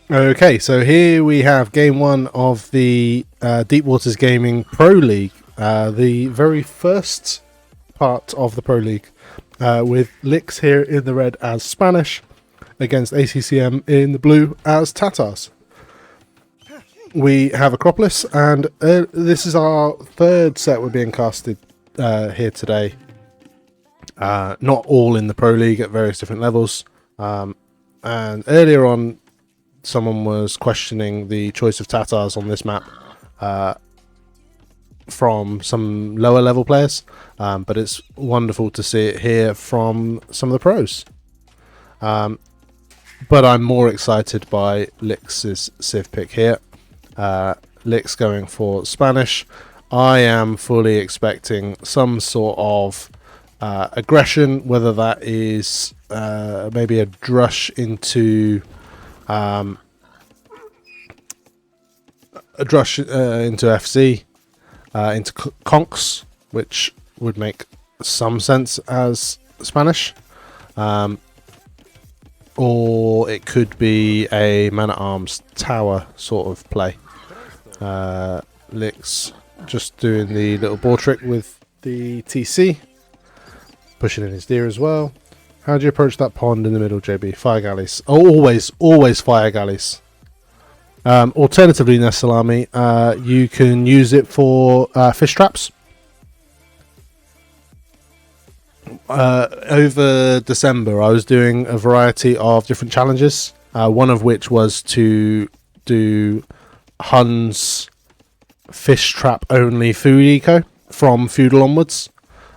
Okay, so here we have game one of the Deep Waters Gaming Pro League, the very first part of the Pro League, with Lyx here in the red as Spanish, against ACCM in the blue as Tatars. We have Acropolis, and this is our third set we're being casted here today. Not all in the Pro League at various different levels. And earlier on, someone was questioning the choice of Tatars on this map from some lower level players, but it's wonderful to see it here from some of the pros. But I'm more excited by Lyx's Civ pick here. Lyx going for Spanish. I am fully expecting some sort of aggression, whether that is maybe a drush into into FC, into conks, which would make some sense as Spanish, or it could be a man-at-arms tower sort of play. Lyx just doing the little ball trick with the TC, pushing in his deer as well. How do you approach that pond in the middle, JB? Fire galleys. Oh, always fire galleys. Alternatively, Nesalami, you can use it for fish traps. Over December, I was doing a variety of different challenges, one of which was to do Hun's fish trap only food eco from feudal onwards,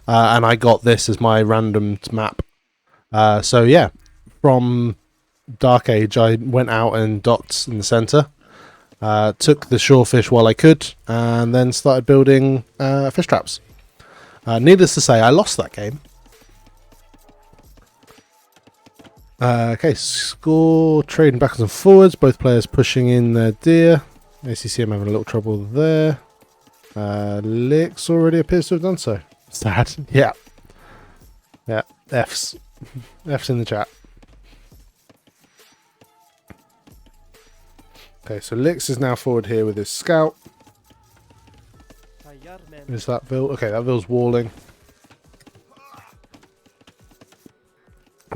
and I got this as my random map. So yeah, from Dark Age I went out and docked in the centre, took the shorefish while I could, and then started building fish traps. Needless to say, I lost that game. Okay, score, trading backwards and forwards, both players pushing in their deer. ACCM having a little trouble there. Lyx already appears to have done so. Sad. Yeah. F's in the chat. Okay, so Lyx is now forward here with his scout. Is that Vil? Okay, that Vil's walling.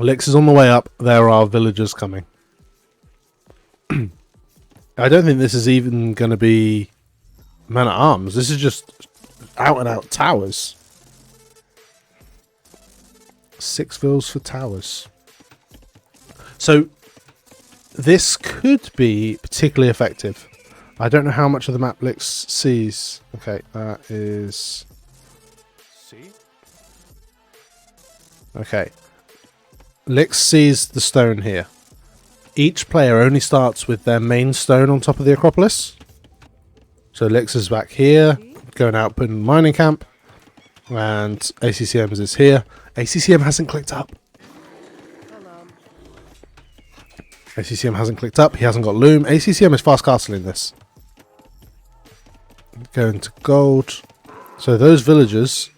Lyx is on the way up. There are villagers coming. I don't think this is even going to be man-at-arms. This is just out-and-out towers. 6 Vils for towers. So this could be particularly effective. I don't know how much of the map Lyx sees. Okay, that is... Okay. Lyx sees the stone here. Each player only starts with their main stone on top of the Acropolis. So Lyx is back here, going out, putting mining camp. And ACCM is here. ACCM hasn't clicked up. ACCM hasn't clicked up. He hasn't got loom. ACCM is fast castling this. Going to gold. So those villagers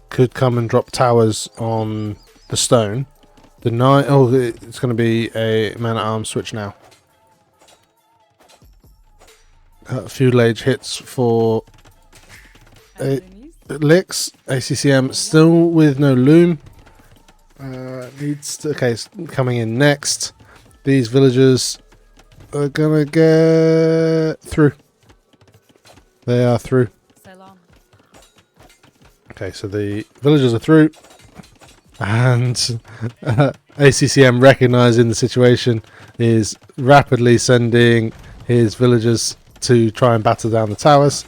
could come and drop towers on the stone. Oh, it's going to be a man-at-arms switch now. Feudal Age hits for Lyx. ACCM still with no loom. Needs to, okay, it's coming in next. These villagers are gonna get through. They are through. Okay, so the villagers are through. And ACCM, recognizing the situation, is rapidly sending his villagers to try and batter down the towers.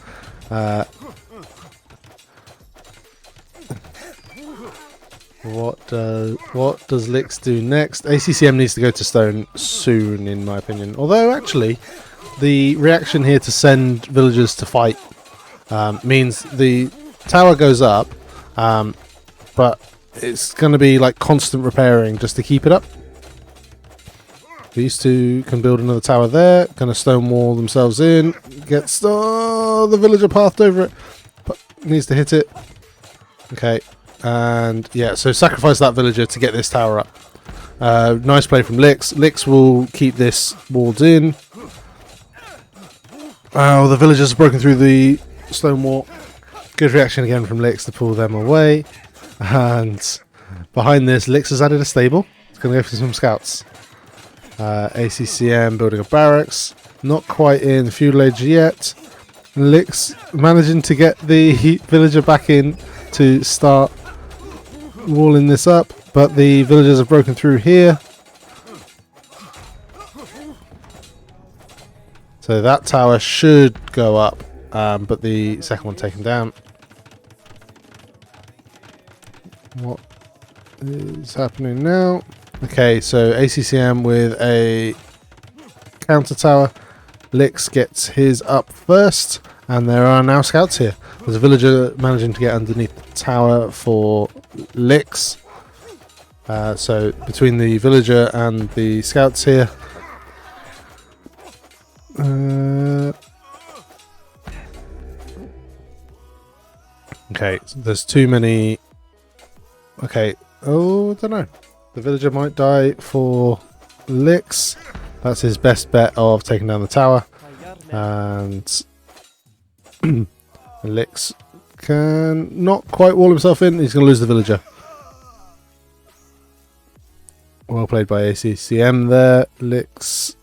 What does Lyx do next? ACCM needs to go to stone soon, in my opinion. Although, actually, the reaction here to send villagers to fight means the tower goes up, but it's going to be like constant repairing just to keep it up. These two can build another tower there. Going to stonewall themselves in. The villager pathed over it. But needs to hit it. Okay. And yeah, so sacrifice that villager to get this tower up. Nice play from Lyx. Lyx will keep this walled in. Oh, the villagers have broken through the stone wall. Good reaction again from Lyx to pull them away. And behind this, Lyx has added a stable. It's going to go for some scouts. ACCM building a barracks. Not quite in feudal age yet. Lyx managing to get the villager back in to start walling this up, but the villagers have broken through here. So that tower should go up, but the second one taken down. What is happening now? Okay, so ACCM with a counter tower. Lyx gets his up first, and there are now scouts here. There's a villager managing to get underneath the tower for Lyx. So between the villager and the scouts here. Okay, so there's too many. Okay, oh, I don't know. The villager might die for Lyx. That's his best bet of taking down the tower. And Lyx can not quite wall himself in. He's going to lose the villager. Well played by ACCM there. Lyx,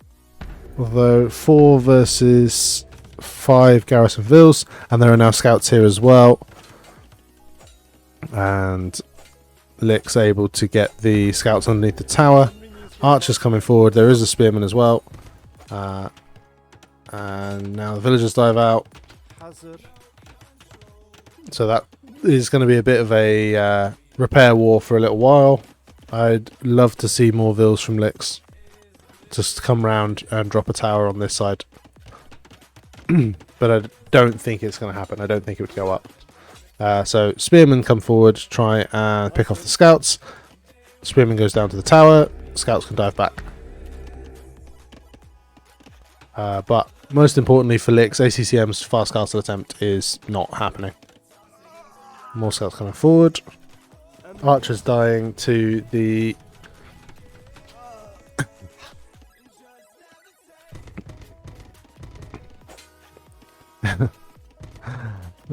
although 4 versus 5 garrison vills, and there are now scouts here as well. And Lyx able to get the scouts underneath the tower. Archers coming forward. There is a spearman as well. And now the villagers dive out. So that is going to be a bit of a repair war for a little while. I'd love to see more vills from Lyx. Just come round and drop a tower on this side. But I don't think it's going to happen. I don't think it would go up. So spearmen come forward, try and pick off the scouts. Spearman goes down to the tower. Scouts can dive back. But most importantly for Lyx, ACCM's fast castle attempt is not happening. More scouts coming forward. Archers dying to the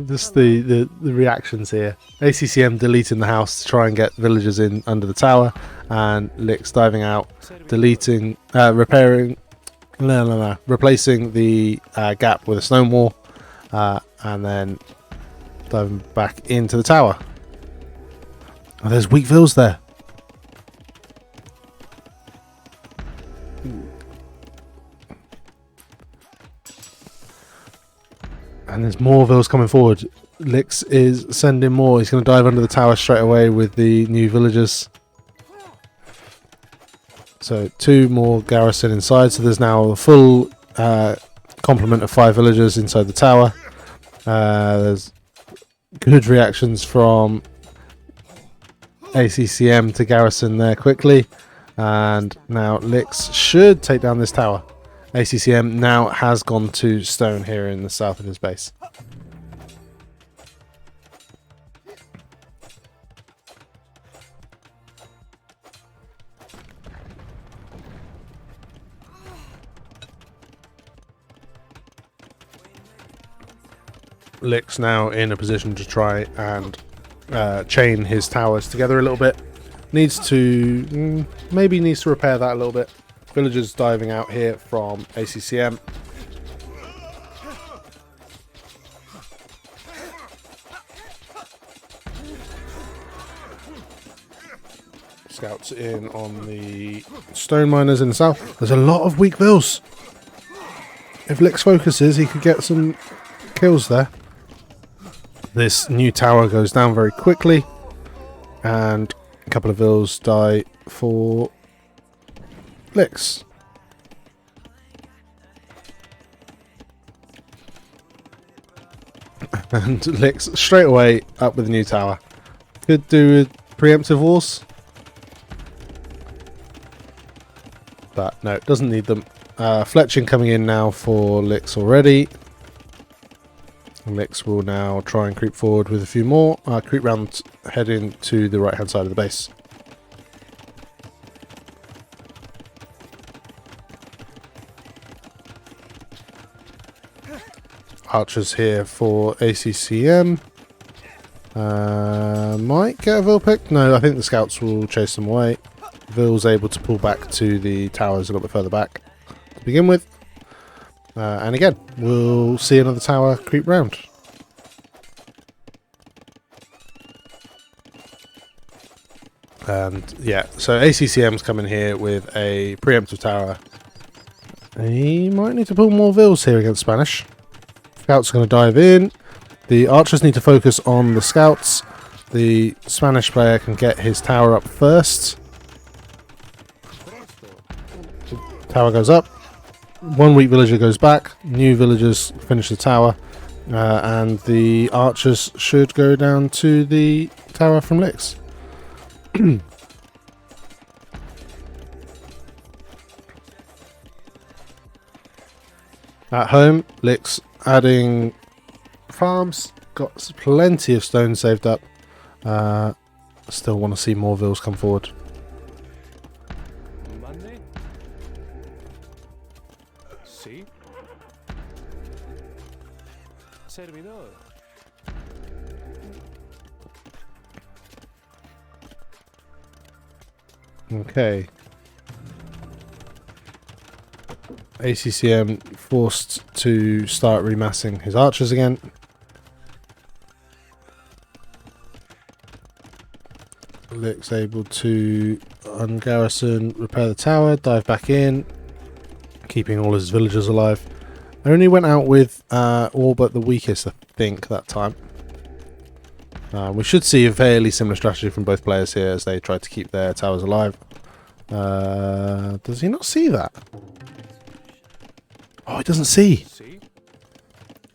just the reactions here. ACCM deleting the house to try and get villagers in under the tower, and Lyx diving out, deleting, replacing the gap with a stone wall, and then diving back into the tower. Oh, there's weak vills there. And there's more vills coming forward. Lyx is sending more. He's going to dive under the tower straight away with the new villagers. So 2 more garrison inside. So there's now a full complement of 5 villagers inside the tower. There's good reactions from ACCM to garrison there quickly. And now Lyx should take down this tower. ACCM now has gone to stone here in the south of his base. Lyx now in a position to try and chain his towers together a little bit. Needs to repair that a little bit. Villagers diving out here from ACCM. Scouts in on the stone miners in the south. There's a lot of weak vills. If Lyx focuses, he could get some kills there. This new tower goes down very quickly, and a couple of vills die for Lyx. And Lyx straight away up with a new tower. Could do with preemptive wars, but no, doesn't need them. Fletching coming in now for Lyx already. Lyx will now try and creep forward with a few more. Creep round, heading to the right hand side of the base. archers here for ACCM. Might get a Vil pick. No, I think the scouts will chase them away. Vil's able to pull back to the towers a little bit further back to begin with. And again, we'll see another tower creep round. And yeah, so ACCM's coming here with a preemptive tower. He might need to pull more Vils here against Spanish. Scouts are going to dive in. The archers need to focus on the scouts. The Spanish player can get his tower up first. Tower goes up. One weak villager goes back. New villagers finish the tower. And the archers should go down to the tower from Lyx. At home, Lyx adding farms, got plenty of stone saved up. Still want to see more Vils come forward. Monday? See? Servidor. Okay. ACCM forced to start remassing his archers again. Lyx able to ungarrison, repair the tower, dive back in, keeping all his villagers alive. I only went out with all but the weakest, I think, that time. We should see a fairly similar strategy from both players here as they try to keep their towers alive. Does he not see that? Oh, he doesn't see.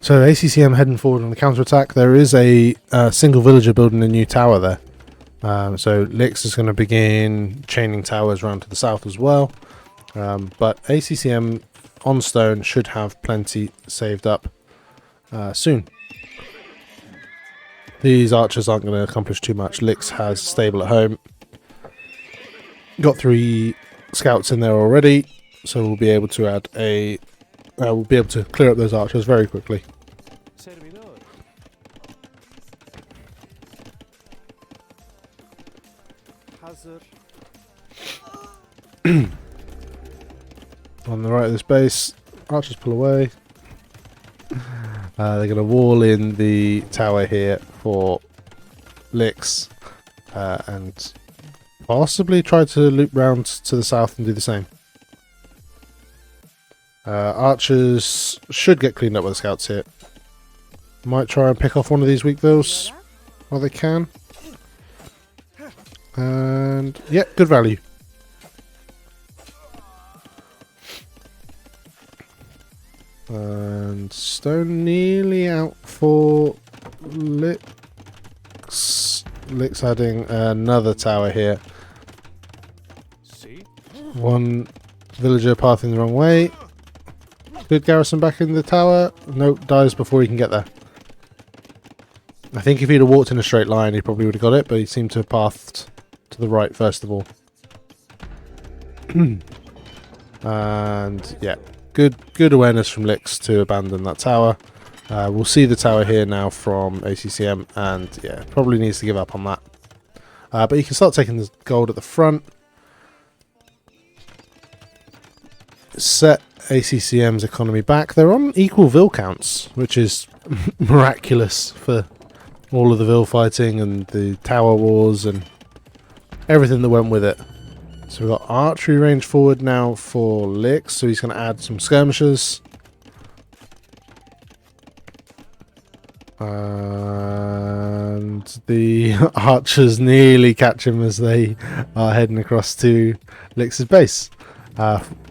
So ACCM heading forward on the counter-attack. There is a single villager building a new tower there. So Lyx is going to begin chaining towers around to the south as well. But ACCM on stone should have plenty saved up soon. These archers aren't going to accomplish too much. Lyx has stable at home. Got 3 scouts in there already, so we'll be able to add a. We'll be able to clear up those archers very quickly. On the right of this base, archers pull away. They're going to wall in the tower here for Lyx and possibly try to loop round to the south and do the same. Archers should get cleaned up by the scouts here. Might try and pick off one of these weak Vils while they can. And yeah, good value. And stone nearly out for Lyx. Lyx adding another tower here. One villager pathing the wrong way. Good garrison back in the tower. Nope, dies before he can get there. I think if he'd have walked in a straight line, he probably would have got it, but he seemed to have pathed to the right first of all. And yeah, good awareness from Lyx to abandon that tower. We'll see the tower here now from ACCM, and yeah, probably needs to give up on that. But you can start taking the gold at the front. Set ACCM's economy back. They're on equal Vil counts, which is miraculous for all of the Vil fighting and the tower wars and everything that went with it. So we've got archery range forward now for Lyx, so he's going to add some skirmishers. And the archers nearly catch him as they are heading across to Lyx's base.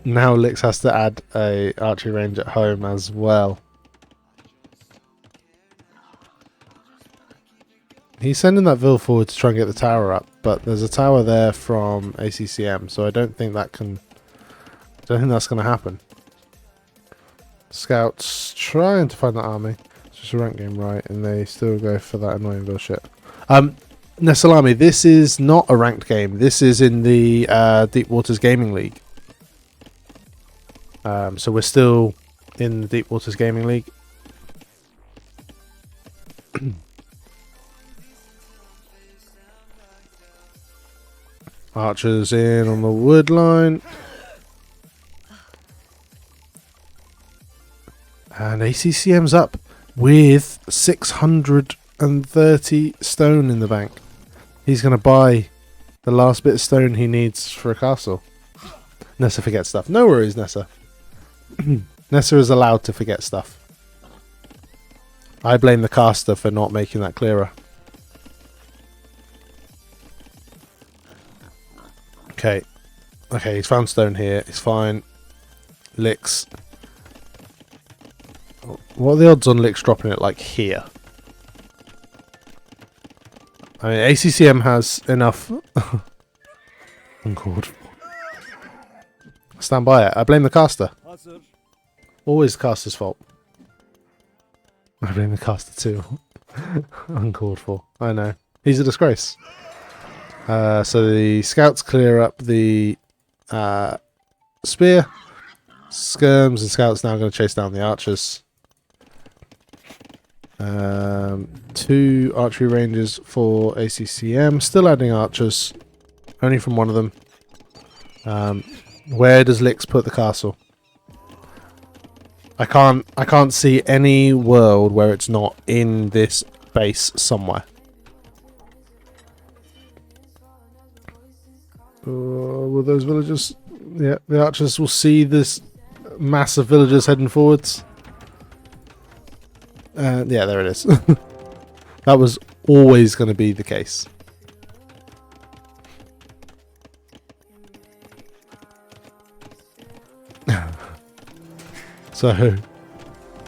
Now Lyx has to add a archery range at home as well. He's sending that Vil forward to try and get the tower up, but there's a tower there from ACCM, so I don't think that can. I don't think that's going to happen. Scouts trying to find that army. It's just a rank game, right? And they still go for that annoying Vil shit. Nesalami, this is not a ranked game. This is in the Deep Waters Gaming League. So we're still in the Deep Waters Gaming League. Archers in on the wood line. And ACCM's up with 630 stone in the bank. He's going to buy the last bit of stone he needs for a castle. Nessa forgets stuff. No worries, Nessa. Nessa is allowed to forget stuff. I blame the caster for not making that clearer. Okay. Okay, he's found stone here. It's fine. Lyx. What are the odds on Lyx dropping it like here? I mean, ACCM has enough. Uncalled for. Stand by it. I blame the caster. Always the caster's fault. I blame the caster too. Uncalled for. I know. He's a disgrace. So the scouts clear up the spear. Skirms and scouts now going to chase down the archers. 2 archery ranges for ACCM. Still adding archers. Only from one of them. Where does Lyx put the castle? I can't see any world where it's not in this base somewhere. Will those villagers? Yeah, the archers will see this mass of villagers heading forwards. Yeah, there it is. That was always going to be the case. So,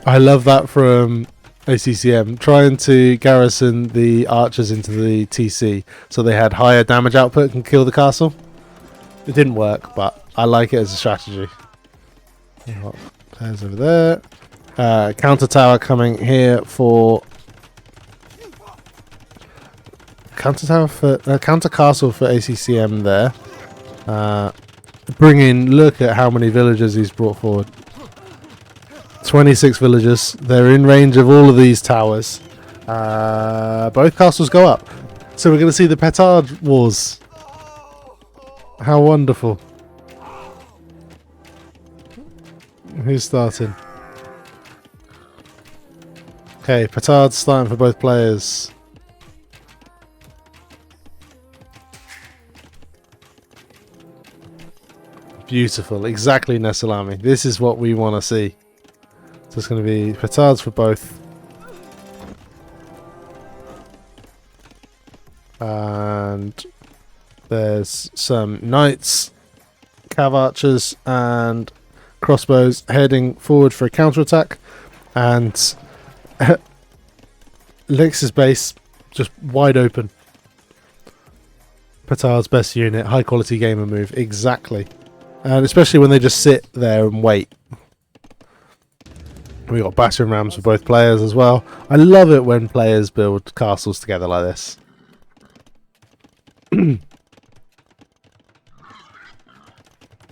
I love that from ACCM, trying to garrison the archers into the TC so they had higher damage output and kill the castle. It didn't work, but I like it as a strategy. Players over there. Counter tower coming here for counter castle for ACCM there. Look at how many villagers he's brought forward. 26 villagers. They're in range of all of these towers. Both castles go up. So we're going to see the petard wars. How wonderful. Who's starting? Okay, petard's starting for both players. Beautiful. Exactly, Nessalami. This is what we want to see. So it's going to be petards for both. And there's some knights, cav archers, and crossbows heading forward for a counterattack. And Lyx's base just wide open. Petard's best unit, high quality gamer move, exactly. And especially when they just sit there and wait. We got battering rams for both players as well. I love it when players build castles together like this.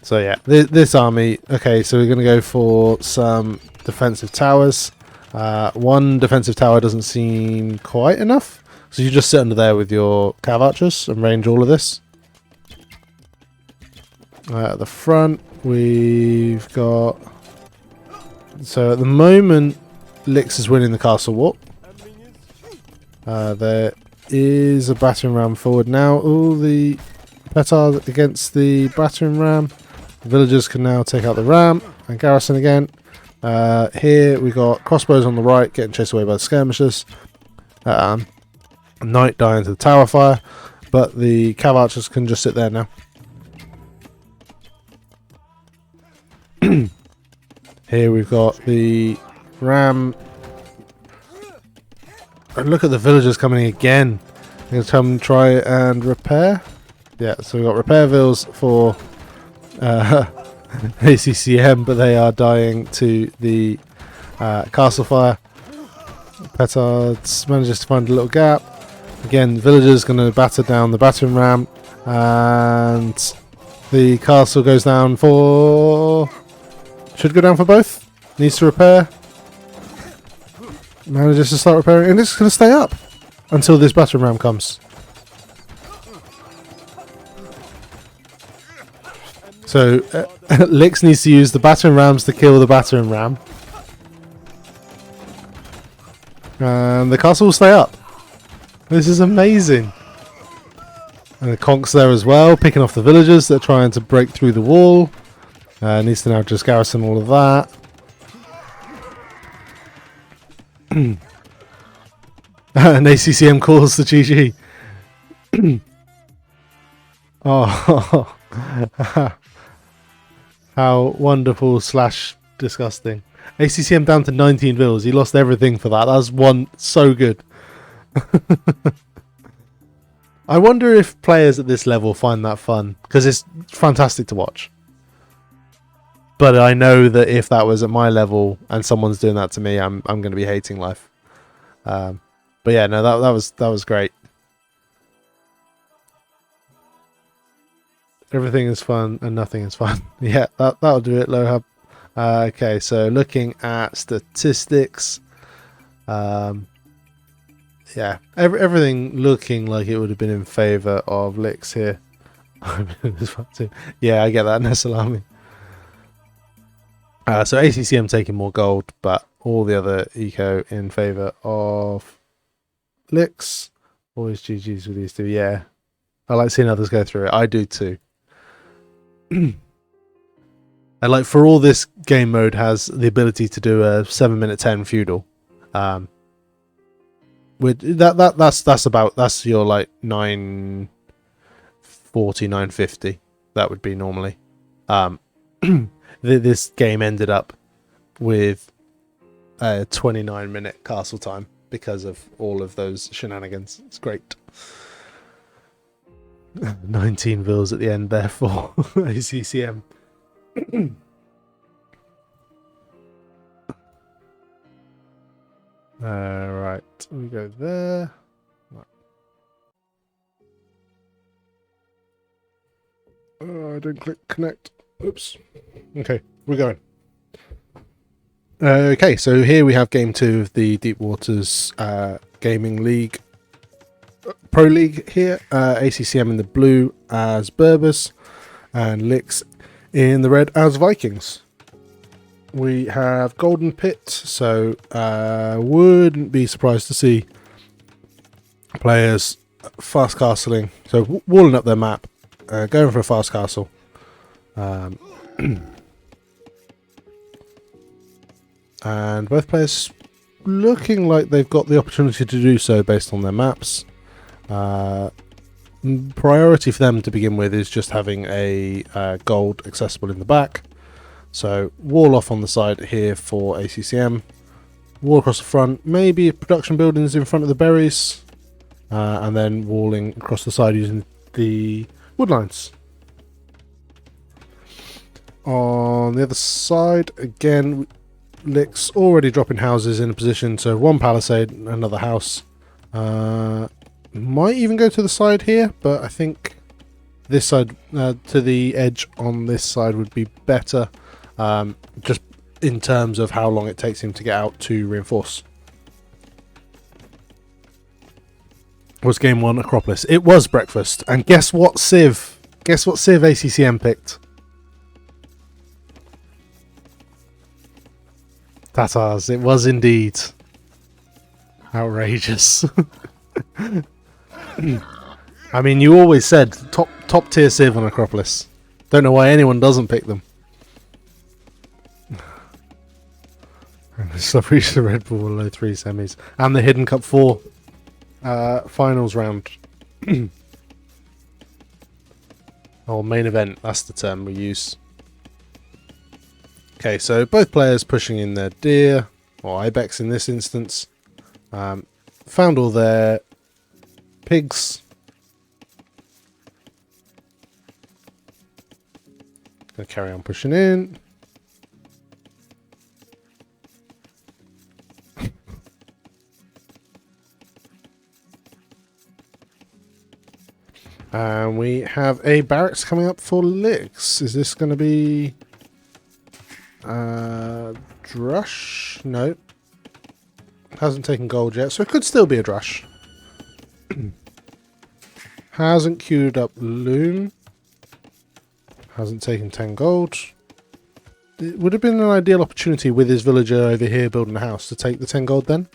So yeah, this army. Okay, so we're going to go for some defensive towers. One defensive tower doesn't seem quite enough. So you just sit under there with your cav archers and range all of this. At the front, we've got... So at the moment, Lyx is winning the castle war. There is a battering ram forward now. All the petard against the battering ram. The villagers can now take out the ram and garrison again. Here we got crossbows on the right getting chased away by the skirmishers. Knight dying to the tower fire, but the cav archers can just sit there now. Here we've got the ram. And look at the villagers coming again. They're going to come try and repair. Yeah, so we've got repair vills for ACCM, but they are dying to the castle fire. Petards manages to find a little gap. Again, villagers going to batter down the battering ram. And the castle goes down for... Should go down for both. Needs to repair. Manages to start repairing, and it's going to stay up until this battering ram comes. So Lyx needs to use the battering rams to kill the battering ram. And the castle will stay up. This is amazing. And the Conk's there as well, picking off the villagers that are trying to break through the wall. Needs to now just garrison all of that. And ACCM calls the GG. Oh, how wonderful / disgusting. ACCM down to 19 vills. He lost everything for that. That was one so good. I wonder if players at this level find that fun, because it's fantastic to watch. But I know that if that was at my level and someone's doing that to me, I'm going to be hating life. But yeah, no, that was great. Everything is fun and nothing is fun. Yeah, that'll do it, Lohub. Okay, so looking at statistics, yeah, everything looking like it would have been in favour of Lyx here. Yeah, I get that, Nessalami. So ACCM taking more gold, but all the other eco in favour of Lyx. Always GG's with these two, yeah. I like seeing others go through it. I do too. And like, for all this game mode has the ability to do a 7-minute 10 feudal. With that's your like 940, 950. That would be normally. This game ended up with a 29-minute castle time because of all of those shenanigans. It's great. 19 vills at the end there for ACCM. Right, we go there. Right. I didn't click connect. Oops. Okay, we're going. Okay, so here we have game 2 of the Deep Waters Gaming League Pro League here. ACCM in the blue as Berbers and Lyx in the red as Vikings. We have Golden Pit, so wouldn't be surprised to see players fast castling, so walling up their map, going for a fast castle. And both players looking like they've got the opportunity to do so based on their maps. Priority for them to begin with is just having a gold accessible in the back. So wall off on the side here for ACCM. Wall across the front, maybe production buildings in front of the berries. And then walling across the side using the wood lines. On the other side, again, Lyx already dropping houses in a position to one palisade, another house. Might even go to the side here, but I think this side, to the edge on this side would be better. Just in terms of how long it takes him to get out to reinforce. Was game 1 Acropolis? It was breakfast, and guess what Civ? Guess what Civ ACCM picked? Tatars. It was indeed. Outrageous. I mean, you always said top tier Civ on Acropolis. Don't know why anyone doesn't pick them. So reached the Red Bull Low 3 semis and the Hidden Cup 4 finals round. Or main event, that's the term we use. Okay, so both players pushing in their deer, or ibex in this instance. Found all their pigs. Gonna carry on pushing in. And we have a barracks coming up for Lyx. Is this going to be Drush? No. Hasn't taken gold yet, so it could still be a drush. Hasn't queued up Loom. Hasn't taken 10 gold. It would have been an ideal opportunity with his villager over here building a house to take the 10 gold then.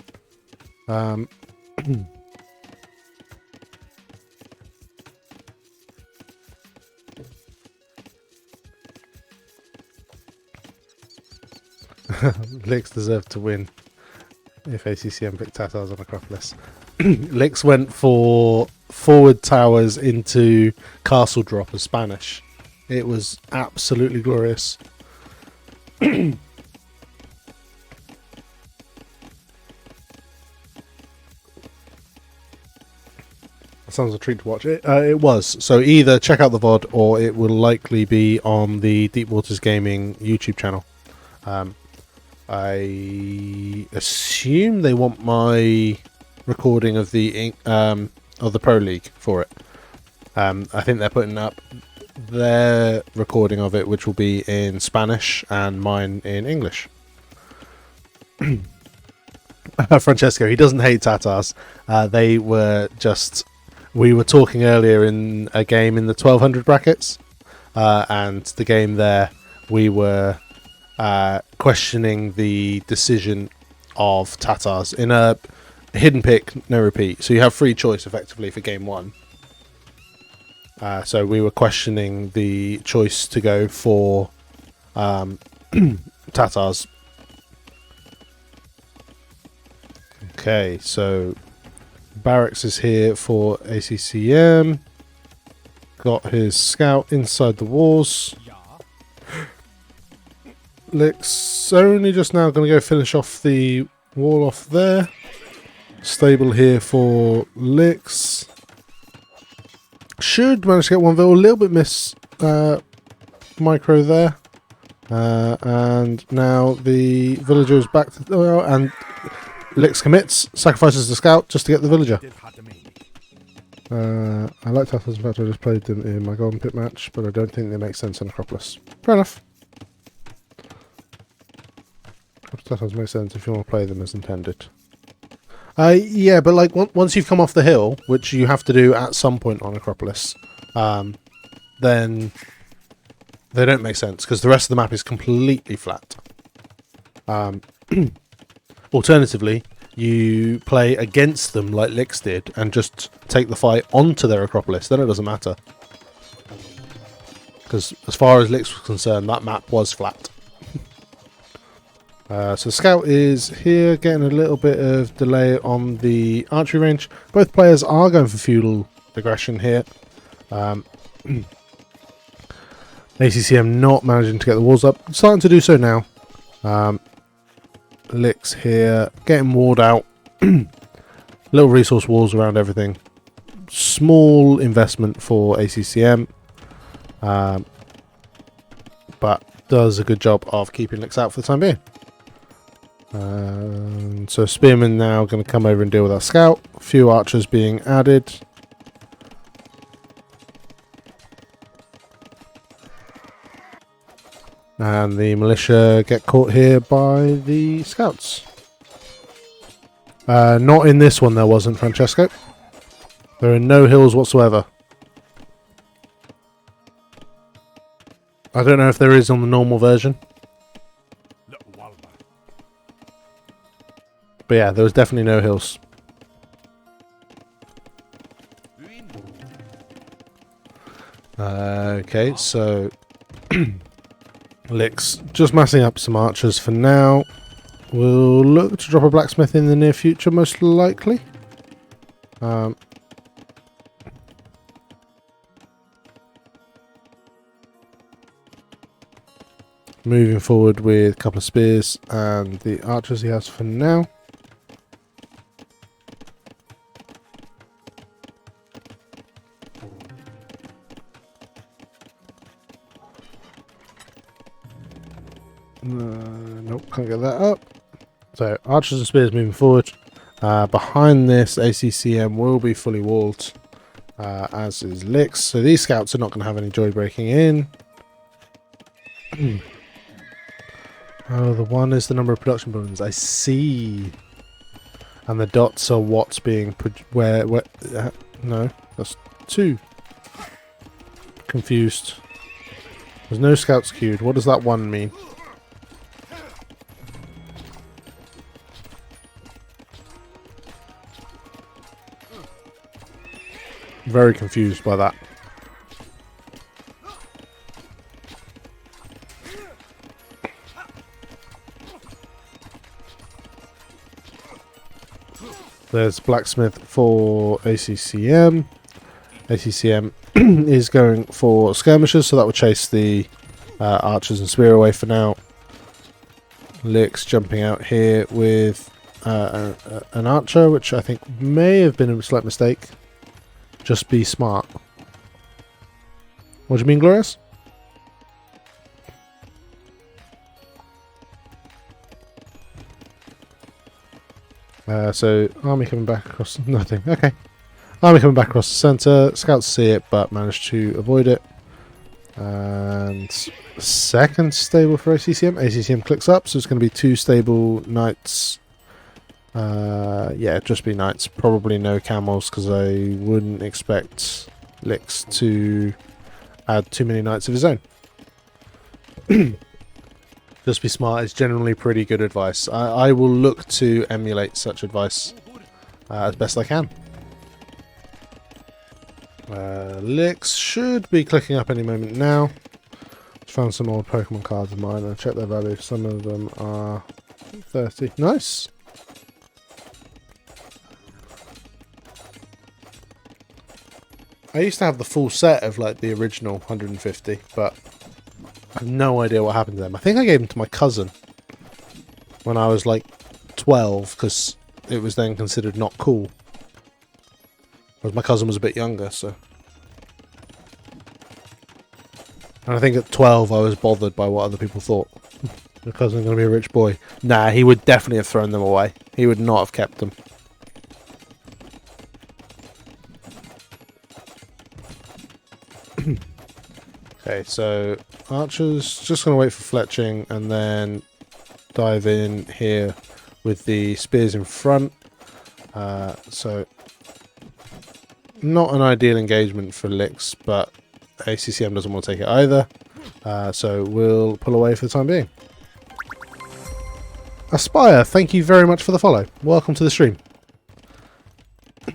Lyx deserved to win if ACCM picked Tatars on Acropolis. Lyx went for forward towers into castle drop as Spanish. It was absolutely glorious. That sounds a treat to watch. It was. So either check out the VOD or it will likely be on the Deep Waters Gaming YouTube channel. I assume they want my recording of the Pro League for it. I think they're putting up their recording of it, which will be in Spanish, and mine in English. Francesco, he doesn't hate Tatars. They were just... We were talking earlier in a game in the 1200 brackets, and the game there, we were questioning the decision of Tatars in a hidden pick, no repeat. So you have free choice effectively for game 1. So we were questioning the choice to go for Tatars. Okay, so Barracks is here for ACCM. Got his scout inside the walls. Lyx only just now going to go finish off the wall off there. Stable here for Lyx. Should manage to get one vill. A little bit miss micro there. And now the villager is back to... and Lyx commits, sacrifices the scout just to get the villager. I like Tatars. In fact, I just played them in my Golden Pit match, but I don't think they make sense on Acropolis. Fair enough. Tatars make sense if you want to play them as intended. Yeah, but like once you've come off the hill, which you have to do at some point on Acropolis, then they don't make sense because the rest of the map is completely flat. Alternatively, you play against them like Lyx did and just take the fight onto their Acropolis. Then it doesn't matter. Because as far as Lyx was concerned, that map was flat. So Scout is here, getting a little bit of delay on the archery range. Both players are going for feudal aggression here. ACCM not managing to get the walls up. Starting to do so now. Lyx here, getting walled out. Little resource walls around everything. Small investment for ACCM. But does a good job of keeping Lyx out for the time being. So Spearman now going to come over and deal with our scout. A few archers being added. And the militia get caught here by the scouts. Not in this one there wasn't, Francesco. There are no hills whatsoever. I don't know if there is on the normal version. But yeah, there was definitely no hills. Okay, so Lyx just massing up some archers for now. We'll look to drop a blacksmith in the near future, most likely. Moving forward with a couple of spears and the archers he has for now. Nope, can't get that up. So archers and spears moving forward. Behind this, ACCM will be fully walled, as is Lyx. So these scouts are not going to have any joy breaking in. Oh, the one is the number of production buildings. I see. And the dots are what's being... where no, that's 2. Confused. There's no scouts queued. What does that 1 mean? Very confused by that. There's blacksmith for ACCM. ACCM is going for skirmishers, so that will chase the archers and spear away for now. Lyx jumping out here with an archer, which I think may have been a slight mistake. Just be smart. What do you mean, Glorious? So, army coming back across... nothing. Okay. Army coming back across the centre. Scouts see it, but manage to avoid it. And second stable for ACCM. ACCM clicks up, so it's going to be 2 stable knights. Yeah, just be knights. Probably no camels, because I wouldn't expect Lyx to add too many knights of his own. Just be smart is generally pretty good advice. I will look to emulate such advice as best I can. Lyx should be clicking up any moment now. Found some old Pokemon cards of mine. I'll check their value. Some of them are 30. Nice! I used to have the full set of like the original 150, but I have no idea what happened to them. I think I gave them to my cousin when I was like 12, because it was then considered not cool. Whereas my cousin was a bit younger, so. And I think at 12 I was bothered by what other people thought. My cousin's going to be a rich boy. Nah, he would definitely have thrown them away. He would not have kept them. Okay, so archers just going to wait for fletching and then dive in here with the spears in front. So not an ideal engagement for Lyx, but ACCM doesn't want to take it either. So we'll pull away for the time being. Aspire, thank you very much for the follow. Welcome to the stream.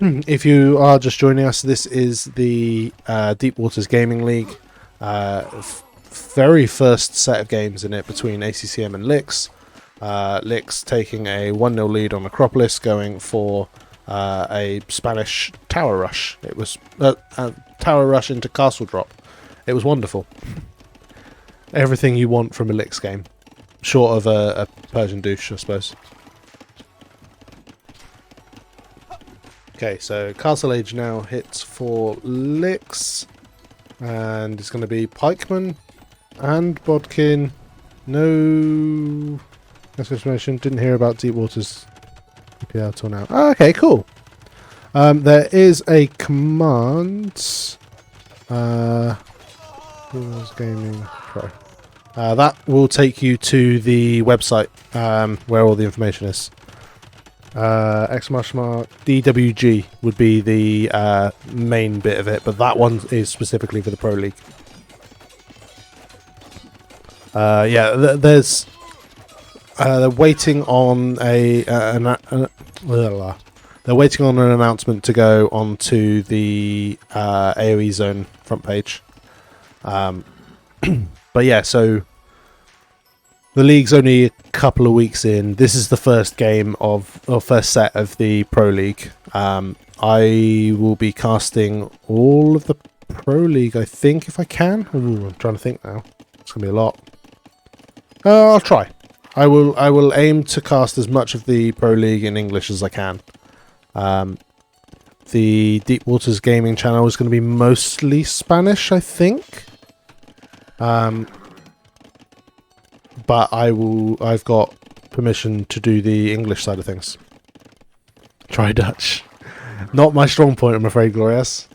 If you are just joining us, this is the Deep Waters Gaming League. Very first set of games in it between ACCM and Lyx. Lyx taking a 1-0 lead on Acropolis, going for a Spanish tower rush. It was a tower rush into castle drop. It was wonderful. Everything you want from a Lyx game. Short of a Persian douche, I suppose. Okay, so Castle Age now hits for Lyx. And it's going to be Pikeman and Bodkin. No explanation. Didn't hear about Deep Waters PPL till now. Oh, okay, cool. There is a command. Gaming Pro. That will take you to the website where all the information is. Exclamation mark DWG would be the main bit of it, but that one is specifically for the Pro League. Yeah, there's they're waiting on they're waiting on an announcement to go onto the AOE zone front page. But yeah, so the league's only a couple of weeks in. This is the first game or first set of the Pro League. I will be casting all of the Pro League, I think, if I can. Ooh, I'm trying to think now. It's gonna be a lot. I'll try. I will aim to cast as much of the Pro League in English as I can. The Deep Waters Gaming channel is going to be mostly Spanish, I think. But I've got permission to do the English side of things. Try Dutch. Not my strong point, I'm afraid, Glorious.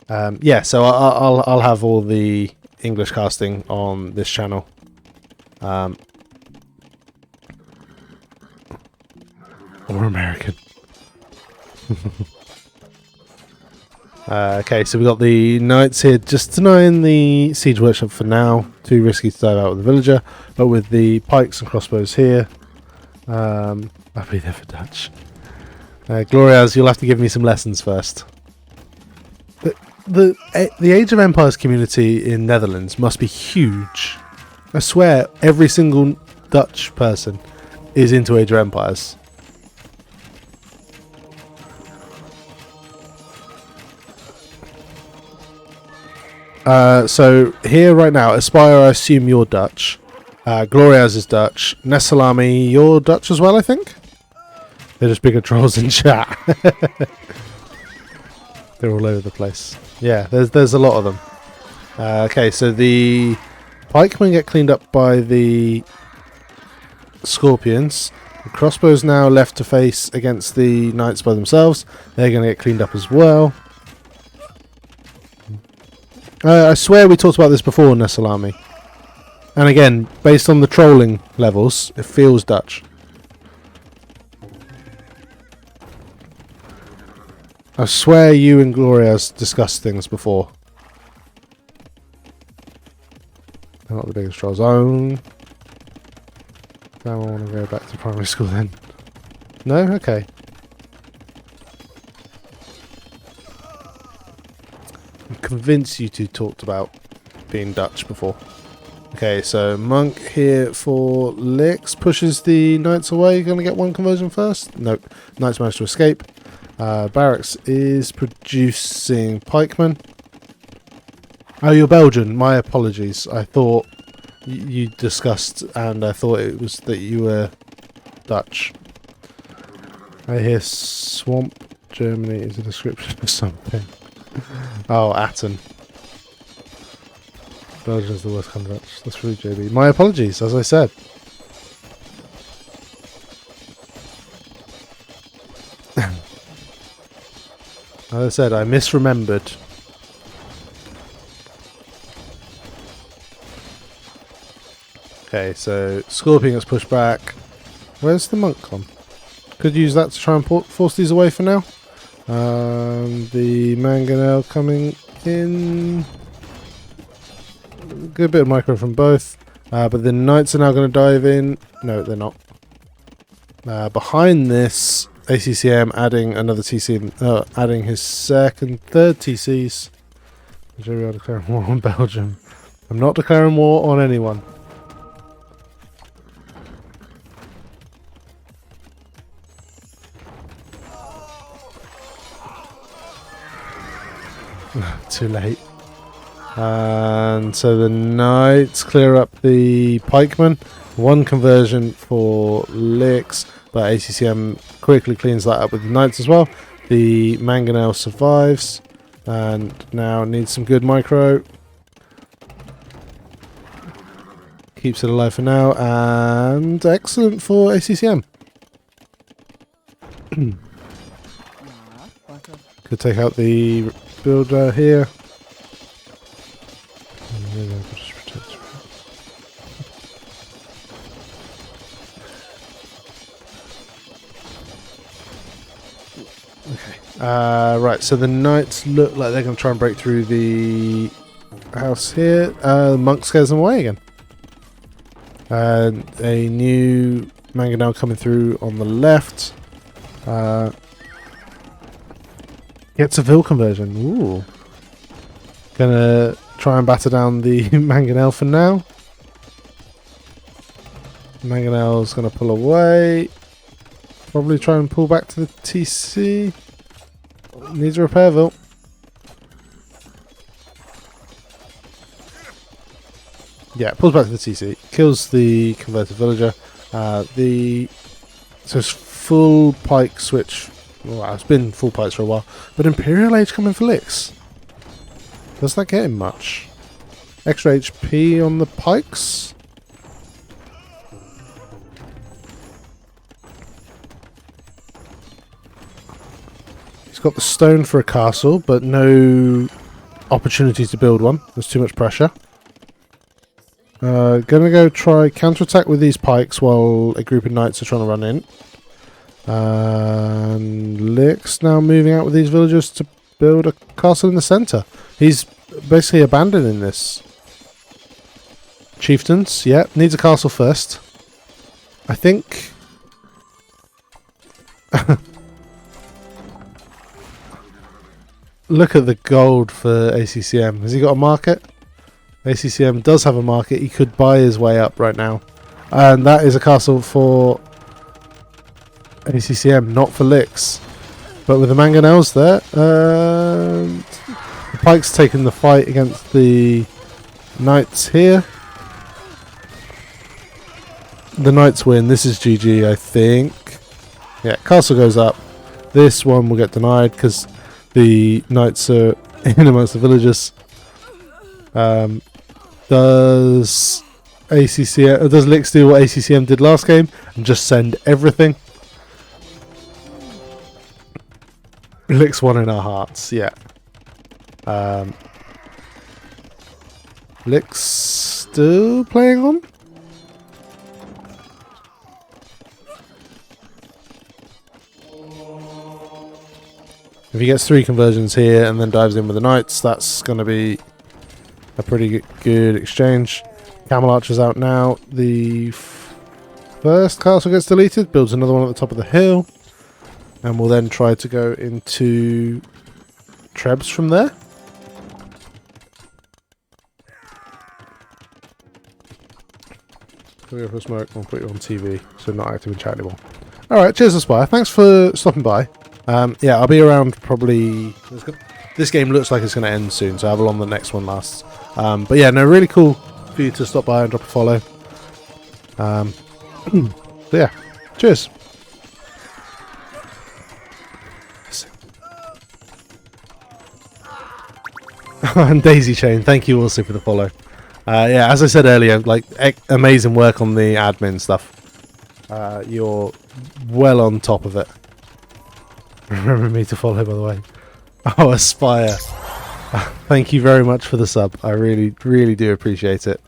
Yeah, so I'll have all the English casting on this channel. Or American. Okay, so we got the knights here just denying the siege workshop for now. Too risky to dive out with the villager, but with the pikes and crossbows here, I'll be there for Dutch. Glorias, you'll have to give me some lessons first. The Age of Empires community in Netherlands must be huge. I swear, every single Dutch person is into Age of Empires. So here right now, Aspire, I assume you're Dutch. Glorias is Dutch. Nessalami, you're Dutch as well, I think? They're just bigger trolls in chat. They're all over the place. Yeah, there's a lot of them. Okay, so the pikemen get cleaned up by the scorpions. The crossbows now left to face against the knights by themselves. They're going to get cleaned up as well. I swear we talked about this before, Nessalami. And again, based on the trolling levels, it feels Dutch. I swear you and Gloria's discussed things before. They're not the biggest trolls. Now I want to go back to primary school then. No? Okay. I'm convinced you two talked about being Dutch before. Okay, so Monk here for Lyx pushes the Knights away. Going to get one conversion first? Nope. Knights managed to escape. Barracks is producing pikemen. Oh, you're Belgian. My apologies. I thought you discussed, and I thought it was that you were Dutch. I hear Swamp Germany is a description of something. Oh, Atten. Belgium's the worst kind of Dutch. That's rude, JB. My apologies, as I said. As I said, I misremembered. Okay, so Scorpion gets pushed back. Where's the monk gone? Could use that to try and force these away for now. The mangonel coming in. Good bit of micro from both. But the knights are now going to dive in. No, they're not. Behind this, ACCM adding another TC, adding his third TCs. JBR declaring war on Belgium. I'm not declaring war on anyone. Too late. And so the knights clear up the pikemen. One conversion for Lyx, but ACCM quickly cleans that up with the knights as well. The mangonel survives and now needs some good micro. Keeps it alive for now, and excellent for ACCM. Could take out the builder here. Okay. Right, so the knights look like they're going to try and break through the house here. The monk scares them away again. And a new mangonel coming through on the left. Gets a Vil conversion. Ooh. Gonna try and batter down the mangonel for now. Mangonel's gonna pull away. Probably try and pull back to the TC. Needs a repair, Vil. Yeah, pulls back to the TC. Kills the converted villager. So it's full pike switch. Well, it's been full pikes for a while. But Imperial Age coming for Lyx. Does that get him much? Extra HP on the pikes? He's got the stone for a castle, but no opportunity to build one. There's too much pressure. Gonna go try counterattack with these pikes while a group of knights are trying to run in. And Lyx now moving out with these villagers to build a castle in the centre. He's basically abandoning this. Chieftains, yeah, needs a castle first. I think... Look at the gold for ACCM. Has he got a market? ACCM does have a market. He could buy his way up right now. And that is a castle for ACCM, not for Lyx. But with the mangonels there, the Pike's taken the fight against the Knights here. The Knights win. This is GG, I think. Yeah, castle goes up. This one will get denied because the Knights are in amongst the villagers. Does Lyx do what ACCM did last game and just send everything? Lyx won in our hearts, yeah. Lyx still playing on? If he gets 3 conversions here and then dives in with the Knights, that's going to be a pretty good exchange. Camel Archer's out now. The first castle gets deleted, builds another one at the top of the hill, and we'll then try to go into Trebs from there. Can we go for a smoke? We'll put you on TV, so not active in chat anymore. Alright, cheers Aspire. Thanks for stopping by. Yeah, I'll be around probably... This game looks like it's going to end soon, so how long the next one lasts. But yeah, no, really cool for you to stop by and drop a follow. So yeah, cheers. And Daisy Chain, thank you also for the follow. Yeah, as I said earlier, like amazing work on the admin stuff. You're well on top of it. Remember me to follow, by the way. Oh, Aspire. Thank you very much for the sub. I really, really do appreciate it.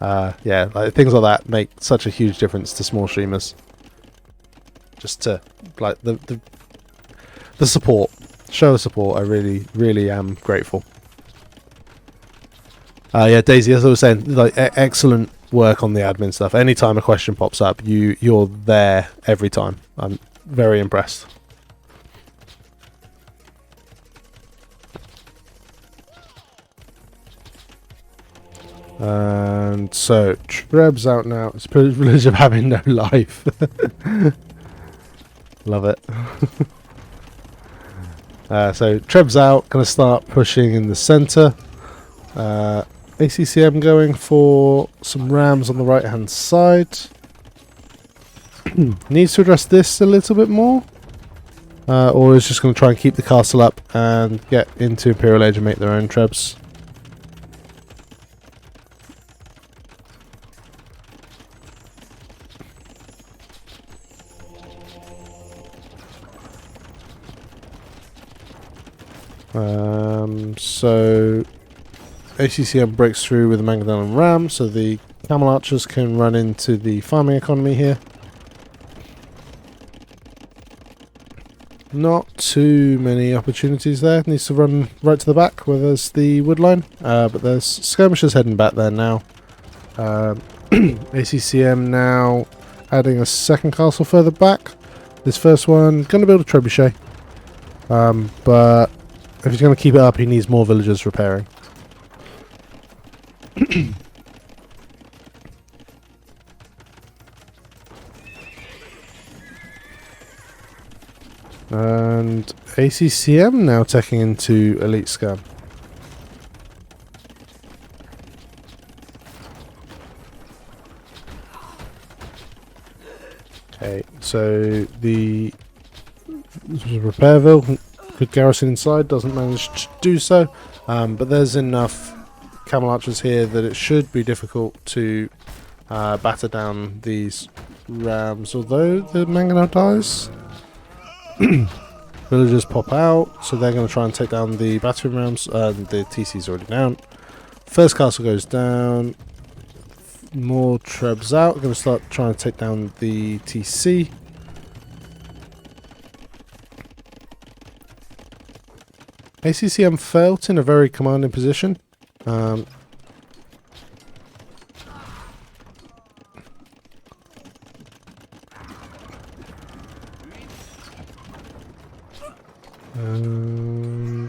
Yeah, like, things like that make such a huge difference to small streamers. Just to, like, the support. Show of support, I really, really am grateful. Yeah, Daisy, as I was saying, like, excellent work on the admin stuff. Anytime a question pops up, you're there every time. I'm very impressed. And so, Treb's out now. It's a privilege of having no life. Love it. So, Treb's out. Going to start pushing in the centre. ACCM going for some rams on the right hand side. Needs to address this a little bit more. Or is just going to try and keep the castle up and get into Imperial Age and make their own Trebs. So ACCM breaks through with the Mangonel and Ram, so the Camel Archers can run into the farming economy here. Not too many opportunities there. Needs to run right to the back where there's the wood line, but there's skirmishers heading back there now. ACCM now adding a second castle further back. This first one going to build a trebuchet, but if he's going to keep it up, he needs more villagers repairing. And ACCM now taking into Elite Scam. Okay, so the Repairville could garrison inside, doesn't manage to do so, but there's enough Camel Archers here that it should be difficult to batter down these rams, although the Mangonel dies. Villagers pop out, so they're going to try and take down the battering rams. The TC's already down. First castle goes down. More Trebs out. Going to start trying to take down the TC. ACCM felt in a very commanding position.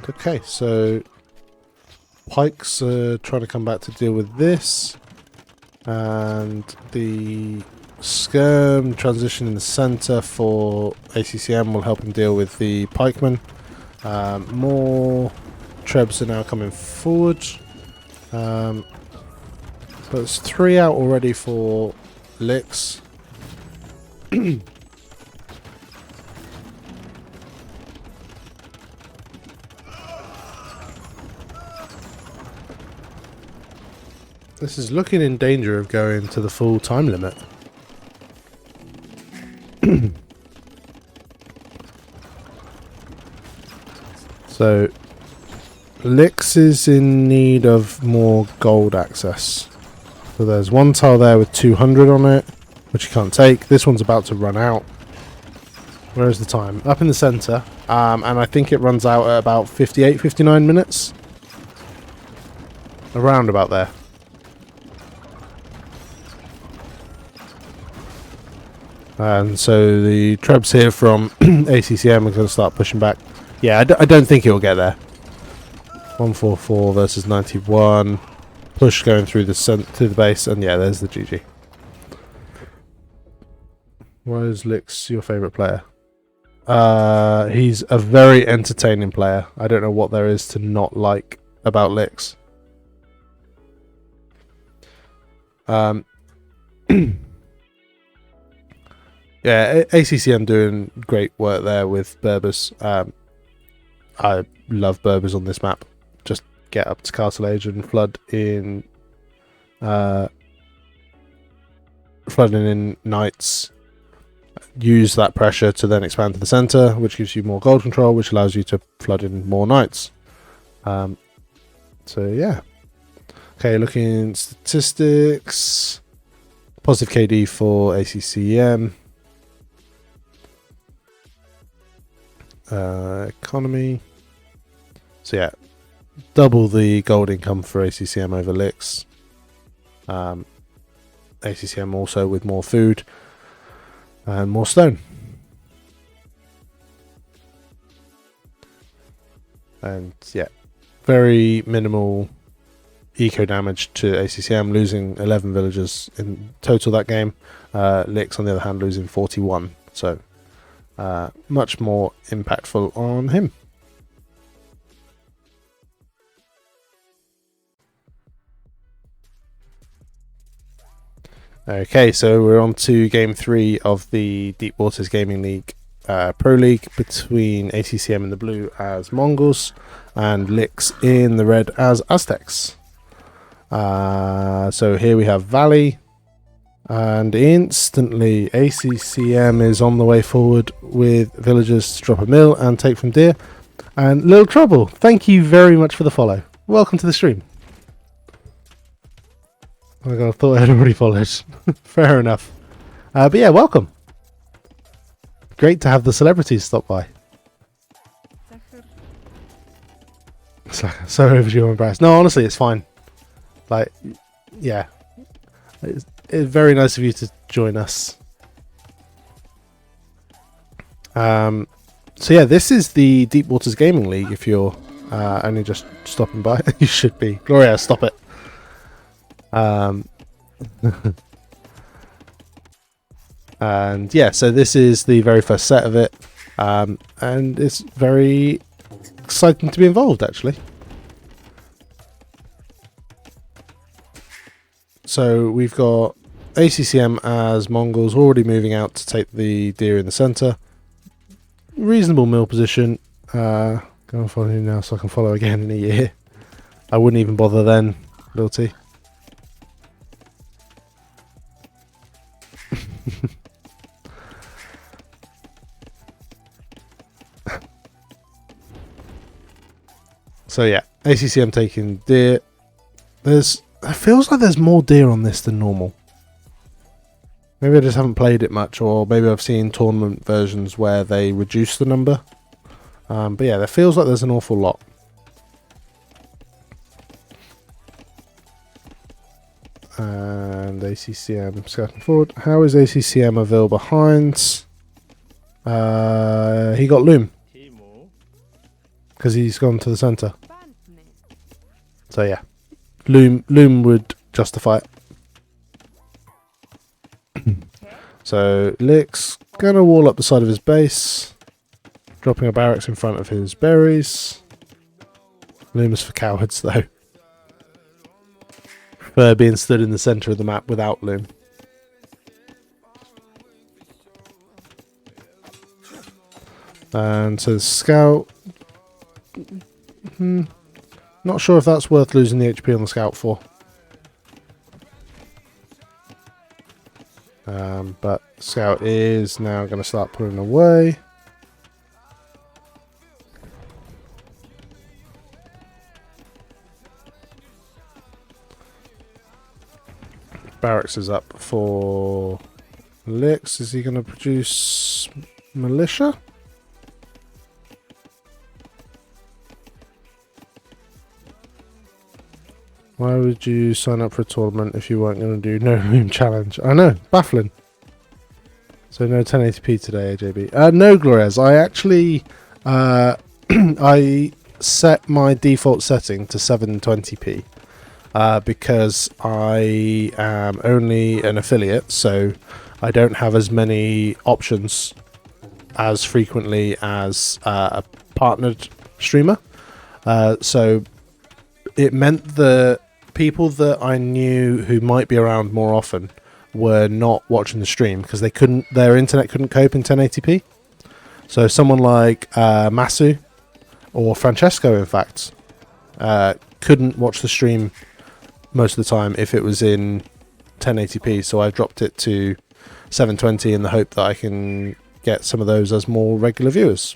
Okay, so Pikes are trying to come back to deal with this, and the Skirm transition in the centre for ACCM will help him deal with the Pikemen. More Trebs are now coming forward, but it's 3 out already for Lyx. This is looking in danger of going to the full time limit. So, Lyx is in need of more gold access. So there's one tile there with 200 on it, which you can't take. This one's about to run out. Where is the time? Up in the centre. And I think it runs out at about 58, 59 minutes. Around about there. And so the Trebs here from ACCM are going to start pushing back. Yeah, I don't think he'll get there. 144 versus 91. Push going through the to the base, and yeah, there's the GG. Why is Lyx your favourite player? He's a very entertaining player. I don't know what there is to not like about Lyx. Yeah, ACCM doing great work there with Berbers. I love Berbers on this map. Just get up to Castle Age and flooding in Knights. Use that pressure to then expand to the centre, which gives you more gold control, which allows you to flood in more Knights. So yeah. Okay, looking at statistics. Positive KD for ACCM. Economy. So yeah, double the gold income for ACCM over Lyx. ACCM also with more food and more stone. And yeah, very minimal eco damage to ACCM, losing 11 villagers in total that game. Lyx on the other hand losing 41. So much more impactful on him. Okay, so we're on to game 3 of the Deep Waters Gaming League Pro League between ACCM in the blue as Mongols and Lyx in the red as Aztecs. So here we have Valley. And instantly ACCM is on the way forward with villagers to drop a mill and take from deer. And Little Trouble, thank you very much for the follow. Welcome to the stream. Oh my god, I thought I had already followed. Fair enough. But yeah, welcome. Great to have the celebrities stop by. So overdue, I'm embarrassed. No, honestly, it's fine. Like, yeah. It's very nice of you to join us. So yeah, this is the Deep Waters Gaming League. If you're only just stopping by, you should be. Gloria, stop it. And yeah, so this is the very first set of it, and it's very exciting to be involved, actually. So we've got ACCM as Mongols already moving out to take the deer in the centre. Reasonable mill position. Go and follow him now so I can follow again in a year. I wouldn't even bother then, Lil T. So yeah, ACCM taking deer. It feels like there's more deer on this than normal. Maybe I just haven't played it much, or maybe I've seen tournament versions where they reduce the number. But yeah, there feels like there's an awful lot. And ACCM scouting forward. How is ACCM a Ville behind? He got Loom. Because he's gone to the centre. So yeah. Loom would justify it. So Lyx gonna wall up the side of his base. Dropping a barracks in front of his berries. Loom is for cowards though. Prefer being stood in the centre of the map without Loom. And so the scout. Not sure if that's worth losing the HP on the scout for. But scout is now going to start pulling away. Barracks is up for Lyx. Is he going to produce militia? Why would you sign up for a tournament if you weren't going to do no Loom challenge? I know, baffling. So no 1080p today, JB. No, Glorias. I actually I set my default setting to 720p. Because I am only an affiliate, so I don't have as many options as frequently as a partnered streamer. So it meant the people that I knew who might be around more often were not watching the stream because their internet couldn't cope in 1080p. So someone like Masu or Francesco, in fact, couldn't watch the stream most of the time if it was in 1080p, so I've dropped it to 720 in the hope that I can get some of those as more regular viewers.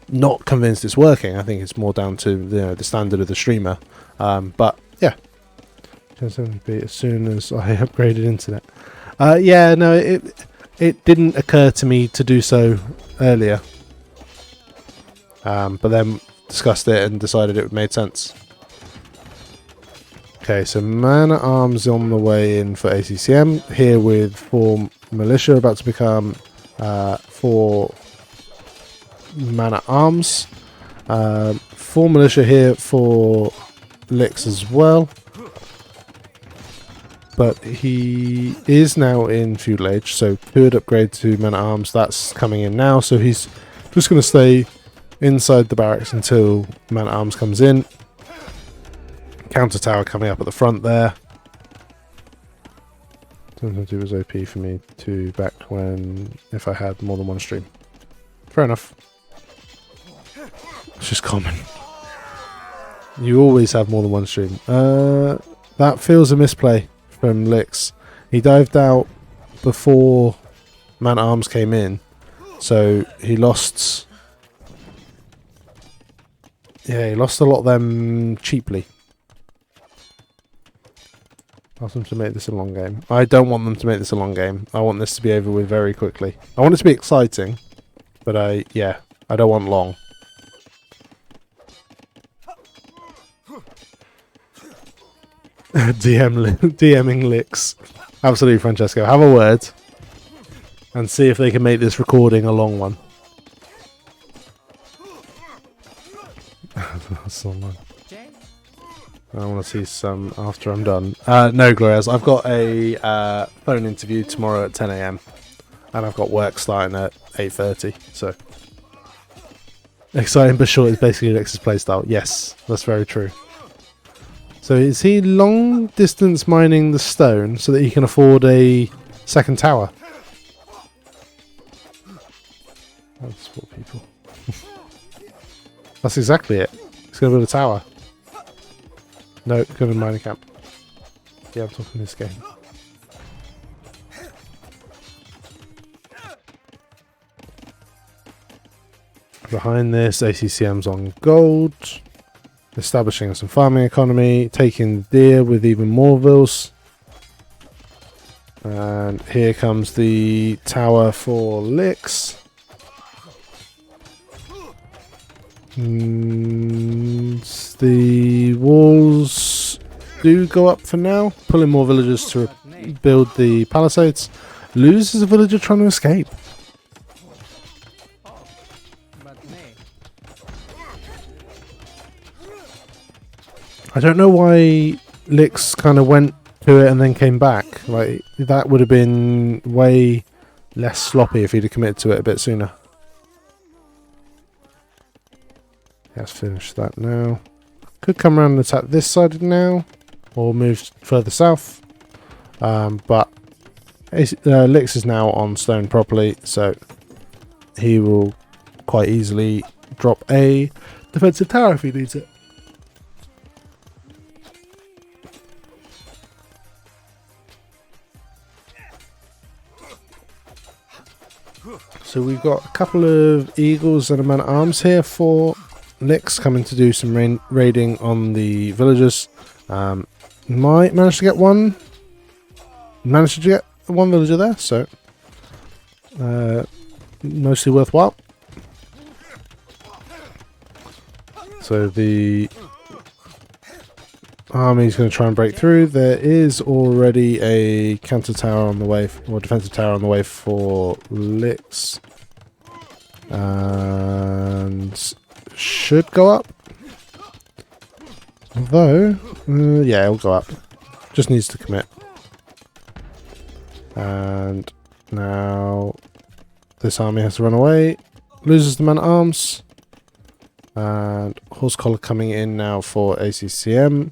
Not convinced it's working. I think it's more down to the standard of the streamer. But yeah, 720p as soon as I upgraded internet. Yeah, no, it didn't occur to me to do so earlier, but then discussed it and decided it made sense. Okay, so man-at-arms on the way in for ACCM. Here with 4 militia about to become 4 man-at-arms. 4 militia here for Lyx as well. But he is now in feudal age, so could upgrade to man-at-arms. That's coming in now, so he's just going to stay inside the barracks until man-at-arms comes in. Counter tower coming up at the front there. 720 was OP for me too back when, if I had more than one stream. Fair enough. It's just common. You always have more than one stream. That feels a misplay from Lyx. He dived out before man-at-arms came in, so he lost. Yeah, he lost a lot of them cheaply. Ask them to make this a long game. I don't want them to make this a long game. I want this to be over with very quickly. I want it to be exciting, but I don't want long. DMing Lyx. Absolutely, Francesco. Have a word and see if they can make this recording a long one. That's so long. I want to see some after I'm done. No, Glorias. I've got a phone interview tomorrow at 10 AM. And I've got work starting at 8:30. So exciting but short is basically Lyx's playstyle. Yes, that's very true. So is he long distance mining the stone so that he can afford a second tower? That's what people. That's exactly it. He's going to build a tower. No, go to mining camp. Yeah, I'm talking this game. Behind this, ACCM's on gold. Establishing some farming economy. Taking deer with even more vills. And here comes the tower for Lyx. The walls do go up for now, pulling more villagers to build the palisades. Loses a villager trying to escape. I don't know why Lyx kind of went to it and then came back. Like, that would have been way less sloppy if he'd have committed to it a bit sooner. Let's finish that now. Could come around and attack this side now, or move further south. But Lyx is now on stone properly, so he will quite easily drop a defensive tower if he needs it. So we've got a couple of eagles and a man at arms here for Lyx coming to do some raiding on the villagers. Might manage to get one. Managed to get one villager there, so mostly worthwhile. So the army's going to try and break through. There is already a counter tower on the way, or defensive tower on the way for Lyx, and should go up. Although, yeah, it'll go up. Just needs to commit. And now this army has to run away. Loses the man at arms. And horse collar coming in now for ACCM.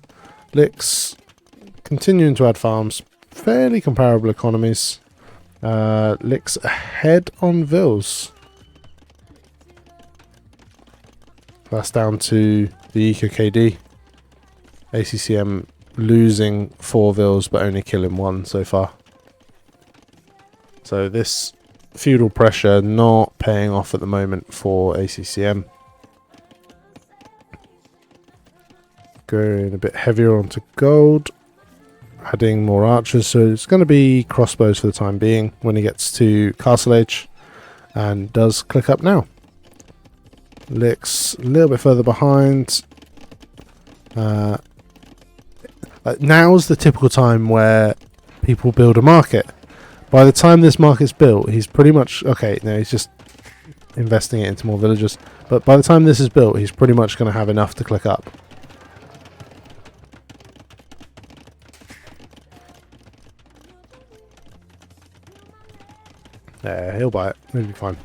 Lyx continuing to add farms. Fairly comparable economies. Lyx ahead on Vils. That's down to the Eco KD. ACCM losing 4 Vils but only killing 1 so far. So this feudal pressure not paying off at the moment for ACCM. Going a bit heavier onto gold. Adding more archers, so it's going to be crossbows for the time being when he gets to Castle Age. And does click up now. Lyx a little bit further behind. Now's the typical time where people build a market. By the time this market's built, he's pretty much... Okay, no, he's just investing it into more villagers. But by the time this is built, he's pretty much going to have enough to click up. Yeah, he'll buy it. It'll be fine.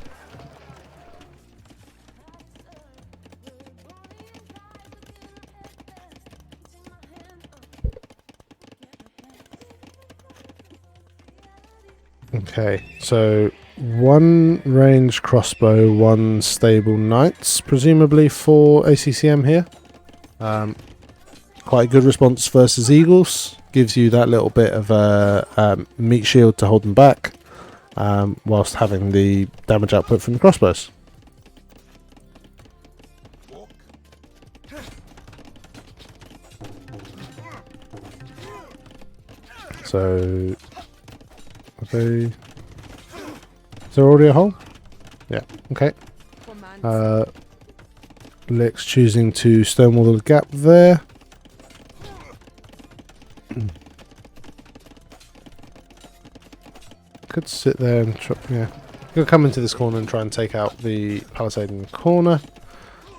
Okay, so 1 range crossbow, 1 stable knights, presumably for ACCM here. Quite a good response versus eagles. Gives you that little bit of a meat shield to hold them back, whilst having the damage output from the crossbows. So... Is there already a hole? Yeah, okay. Lyx choosing to stonewall the gap there. Could sit there and try, yeah. Could come into this corner and try and take out the palisade in the corner.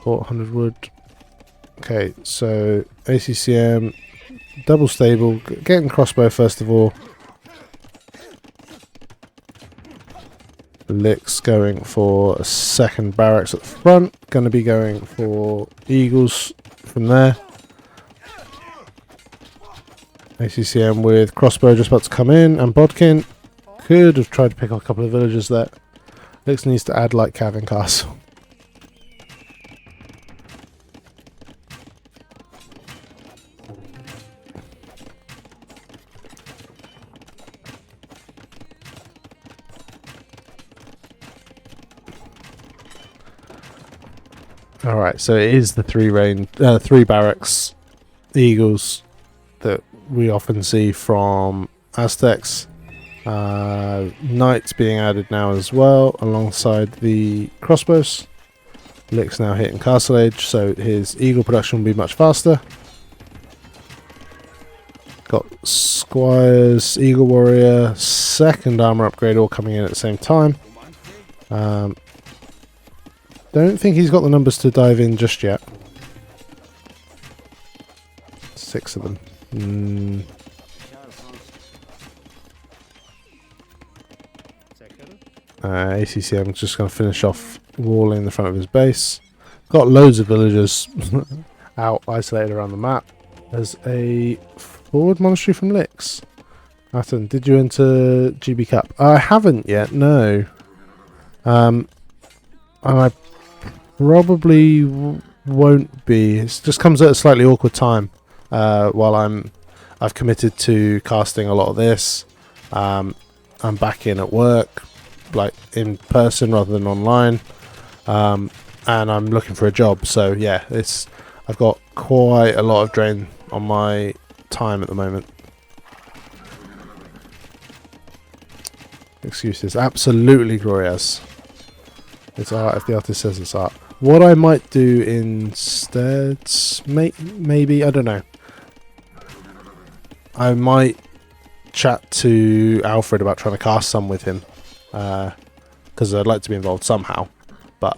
400 wood. Okay, so ACCM, double stable, getting crossbow first of all. Lyx going for a second barracks at the front. Going to be going for eagles from there. ACCM with crossbow just about to come in. And Bodkin could have tried to pick up a couple of villagers there. Lyx needs to add like Cavan Castle. Alright, so it is the 3 barracks eagles that we often see from Aztecs. Knights being added now as well, alongside the crossbows. Lyx now hitting Castle Age, so his eagle production will be much faster. Got Squires, Eagle Warrior, second armor upgrade all coming in at the same time. Don't think he's got the numbers to dive in just yet. 6 of them. ACCM just going to finish off walling the front of his base. Got loads of villagers out isolated around the map. There's a forward monastery from Lyx. Atten, did you enter GB Cup? I haven't yet, no. And I probably won't be. It just comes at a slightly awkward time while I've committed to casting a lot of this. I'm back in at work, like in person rather than online, and I'm looking for a job. So yeah, I've got quite a lot of drain on my time at the moment. Excuses, absolutely glorious. It's art if the artist says it's art. What I might do instead, maybe, I don't know. I might chat to Alfred about trying to cast some with him, because I'd like to be involved somehow, but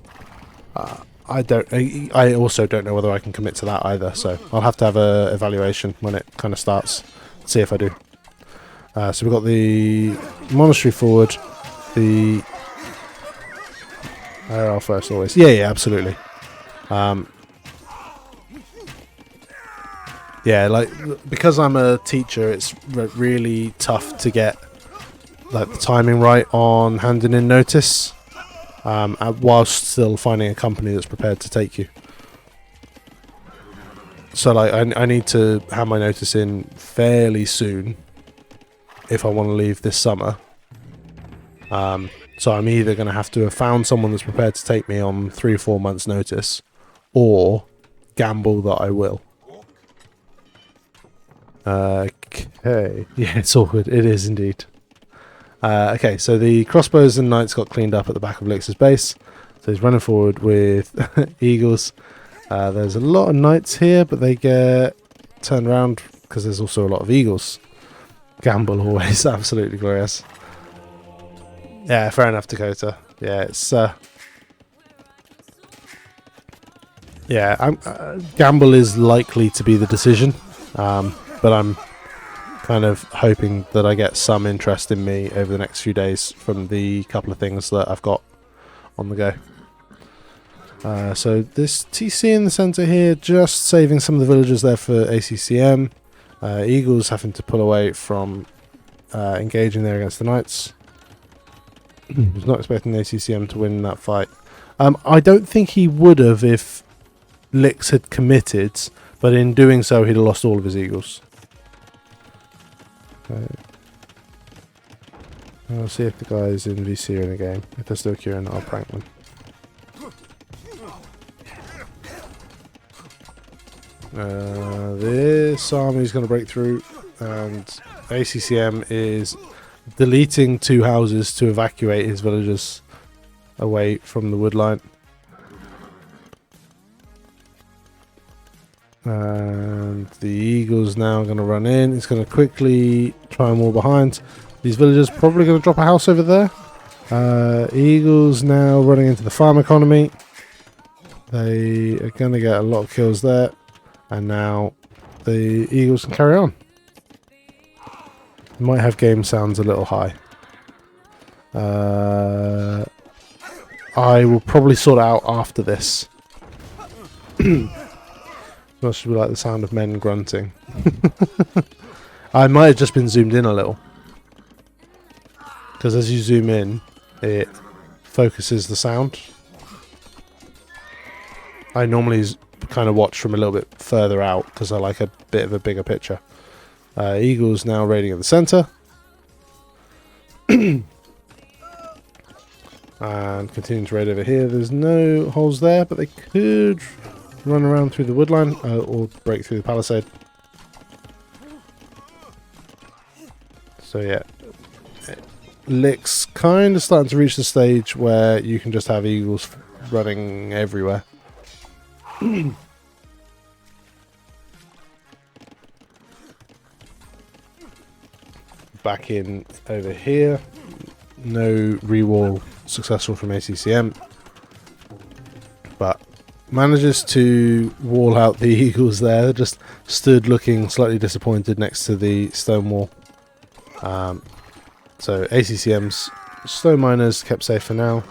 I also don't know whether I can commit to that either, so I'll have to have a evaluation when it kind of starts, see if I do. So we've got the monastery forward, the IRL first always. Yeah, absolutely. Yeah, like, because I'm a teacher, it's really tough to get like the timing right on handing in notice, whilst still finding a company that's prepared to take you. So like, I need to have my notice in fairly soon if I want to leave this summer. So I'm either going to have to have found someone that's prepared to take me on 3 or 4 months notice, or gamble that I will. Okay, yeah, it's awkward. It is indeed. Okay, so the crossbows and knights got cleaned up at the back of Lyx's base. So he's running forward with eagles. There's a lot of knights here, but they get turned around because there's also a lot of eagles. Gamble always, absolutely glorious. Yeah, fair enough, Dakota. Yeah, it's gamble is likely to be the decision, but I'm kind of hoping that I get some interest in me over the next few days from the couple of things that I've got on the go. So this TC in the centre here, just saving some of the villagers there for ACCM. Eagles having to pull away from engaging there against the knights. Was not expecting the ACCM to win that fight. I don't think he would have if Lyx had committed, but in doing so he'd have lost all of his eagles. Okay. I'll see if the guys in VC are in the game. If they're still queuing, I'll prank them. This army is going to break through, and ACCM is deleting 2 houses to evacuate his villagers away from the wood line. And the eagle's now going to run in. He's going to quickly try and wall behind. These villagers probably going to drop a house over there. Eagles now running into the farm economy. They are going to get a lot of kills there. And now the eagles can carry on. Might have game sounds a little high. I will probably sort it out after this. Must be like the sound of men grunting. I might have just been zoomed in a little. Because as you zoom in, it focuses the sound. I normally kind of watch from a little bit further out because I like a bit of a bigger picture. Eagles now raiding at the centre. And continuing to raid over here. There's no holes there, but they could run around through the wood line or break through the palisade. So yeah, Lyx kind of starting to reach the stage where you can just have eagles running everywhere. back in over here. No rewall successful from ACCM, but manages to wall out the eagles there. Just stood looking slightly disappointed next to the stone wall. So ACCM's stone miners kept safe for now.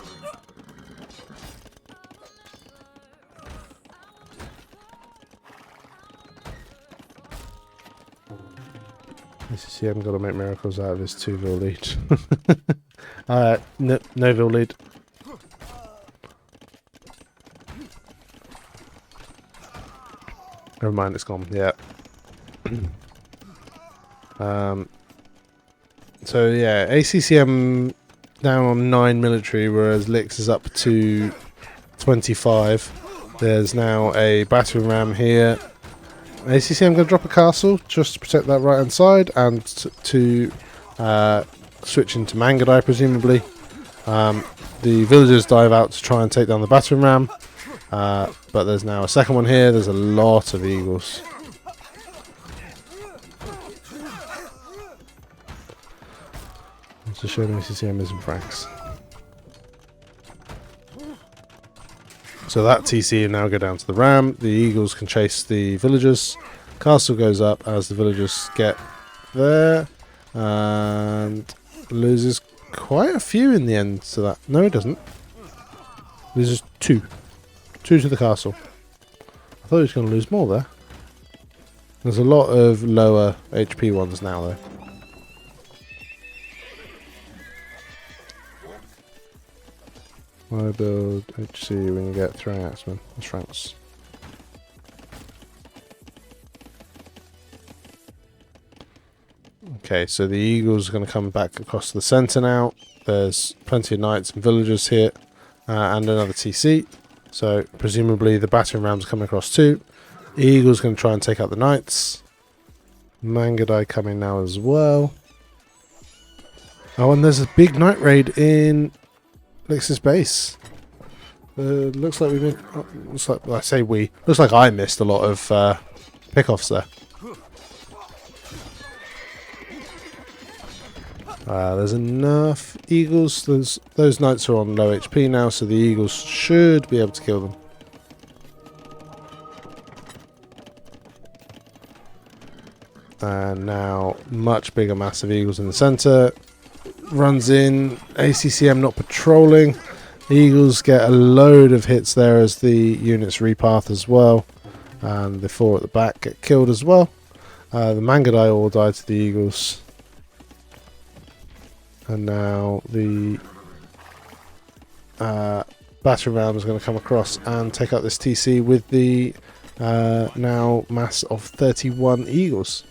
ACCM got to make miracles out of his 2-vil lead. No-vil lead. Never mind, it's gone. Yeah. So yeah, ACCM down on 9 military, whereas Lyx is up to 25. There's now a battering ram here. ACCM going to drop a castle just to protect that right hand side and to switch into Mangadai presumably. The villagers dive out to try and take down the battering ram, but there's now a second one here. There's a lot of eagles. To show them ACCM is in Franks. So that TC now go down to the ram. The eagles can chase the villagers. Castle goes up as the villagers get there, and loses quite a few in the end to that. No, it doesn't. Loses 2 to the castle. I thought he was going to lose more there. There's a lot of lower HP ones now though. I build HC when you get throwing axemen. That's Franks. Okay, so the eagles are going to come back across the centre now. There's plenty of knights and villagers here, and another TC. So presumably the battering rams are coming across too. The eagles going to try and take out the knights. Mangadai coming now as well. Oh, and there's a big night raid in Lyx's base. Looks like we missed. Looks like, well, I say we. Looks like I missed a lot of pickoffs there. There's enough eagles. Those knights are on low HP now, so the eagles should be able to kill them. And now much bigger mass of eagles in the centre. Runs in, ACCM not patrolling. The eagles get a load of hits there as the units repath as well, and the 4 at the back get killed as well. The Mangadai all die to the eagles, and now the battering ram is going to come across and take out this TC with the now mass of 31 eagles.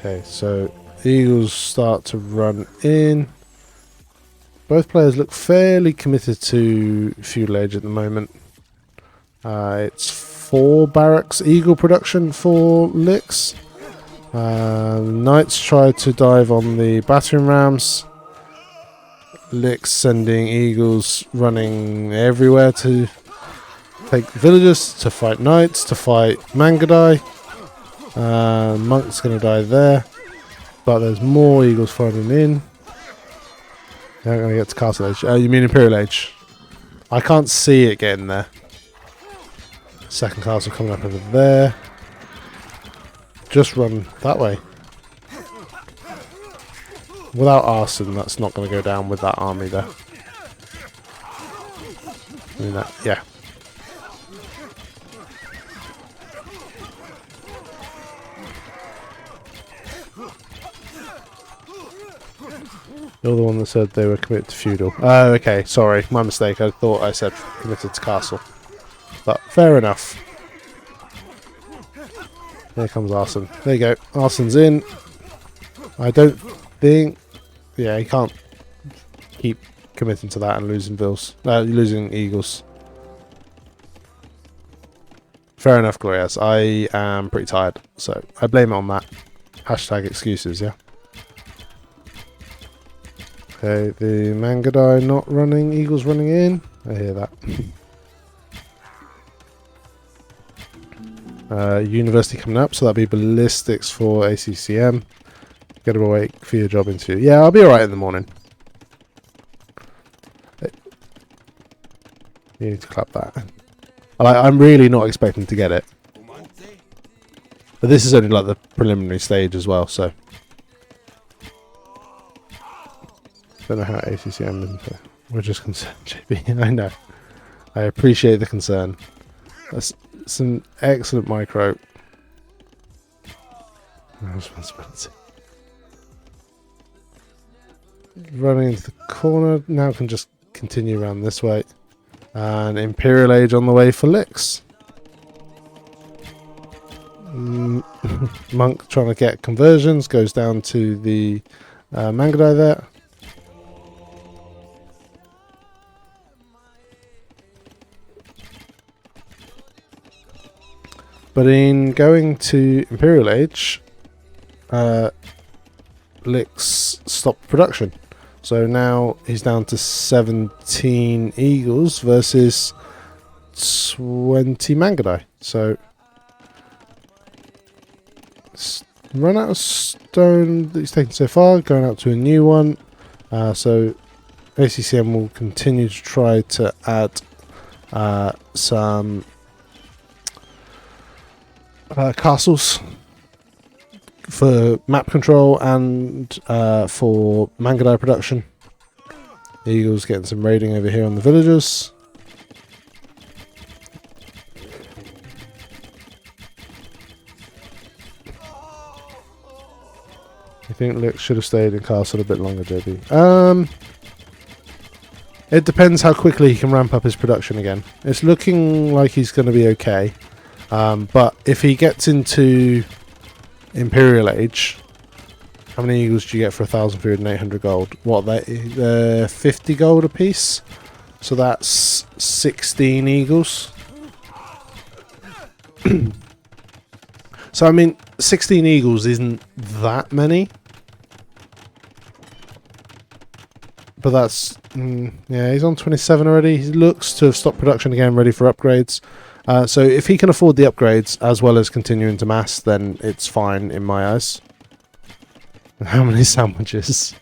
Okay, so the eagles start to run in. Both players look fairly committed to feudal age at the moment. It's 4 barracks eagle production for Lyx. Knights try to dive on the battering rams. Lyx sending eagles running everywhere to take villagers, to fight knights, to fight Mangadai. Monk's going to die there, but there's more eagles fighting in. They're going to get to castle age. You mean imperial age? I can't see it getting there. Second castle coming up over there. Just run that way. Without arson, that's not going to go down with that army there. I mean that, yeah. You're the one that said they were committed to feudal. Oh, okay, sorry, my mistake. I thought I said committed to castle. But fair enough. Here comes Arson. There you go. Arson's in. I don't think... Yeah, he can't keep committing to that and losing losing eagles. Fair enough, Glorious. I am pretty tired, so I blame it on that. Hashtag excuses, yeah? Okay, the Mangadai not running, eagles running in. I hear that. University coming up, so that'll be ballistics for ACCM. Get to wait for your job into. Yeah, I'll be alright in the morning. You need to clap that. I'm really not expecting to get it. But this is only like the preliminary stage as well, so. Don't know how ACCM is. We're just concerned, JB. I know. I appreciate the concern. That's some excellent micro. No responsibility. Running into the corner. Now can just continue around this way. And Imperial Age on the way for Lyx. Monk trying to get conversions. Goes down to the Mangadai there. But in going to Imperial Age, Lyx stopped production. So now he's down to 17 Eagles versus 20 Mangadai. So run out of stone that he's taken so far, going out to a new one. So ACCM will continue to try to add some castles for map control and for Mangadai production. Eagles getting some raiding over here on the villagers. I think Lyx should have stayed in castle a bit longer, JB. It depends how quickly he can ramp up his production again. It's looking like he's going to be okay. But if he gets into Imperial Age, how many eagles do you get for 1,300 gold? What, they're 50 gold a piece? So that's 16 eagles. So I mean, 16 eagles isn't that many. But that's, yeah, he's on 27 already. He looks to have stopped production again, ready for upgrades. So if he can afford the upgrades as well as continuing to mass, then it's fine in my eyes. How many sandwiches?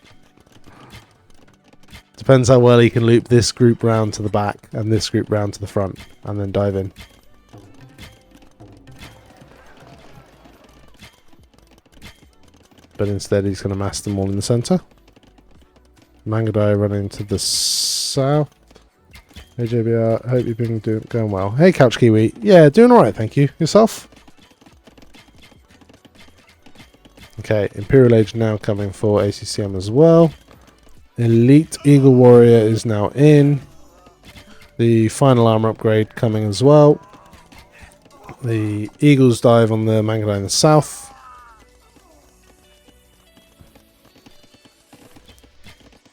Depends how well he can loop this group round to the back and this group round to the front and then dive in. But instead he's going to mass them all in the centre. Mangadai running to the south. Hey JBR, hope you've been going well. Hey Couch Kiwi, yeah, doing alright, thank you. Yourself? Okay, Imperial Age now coming for ACCM as well. Elite Eagle Warrior is now in. The final armor upgrade coming as well. The Eagles dive on the Mangadai in the south.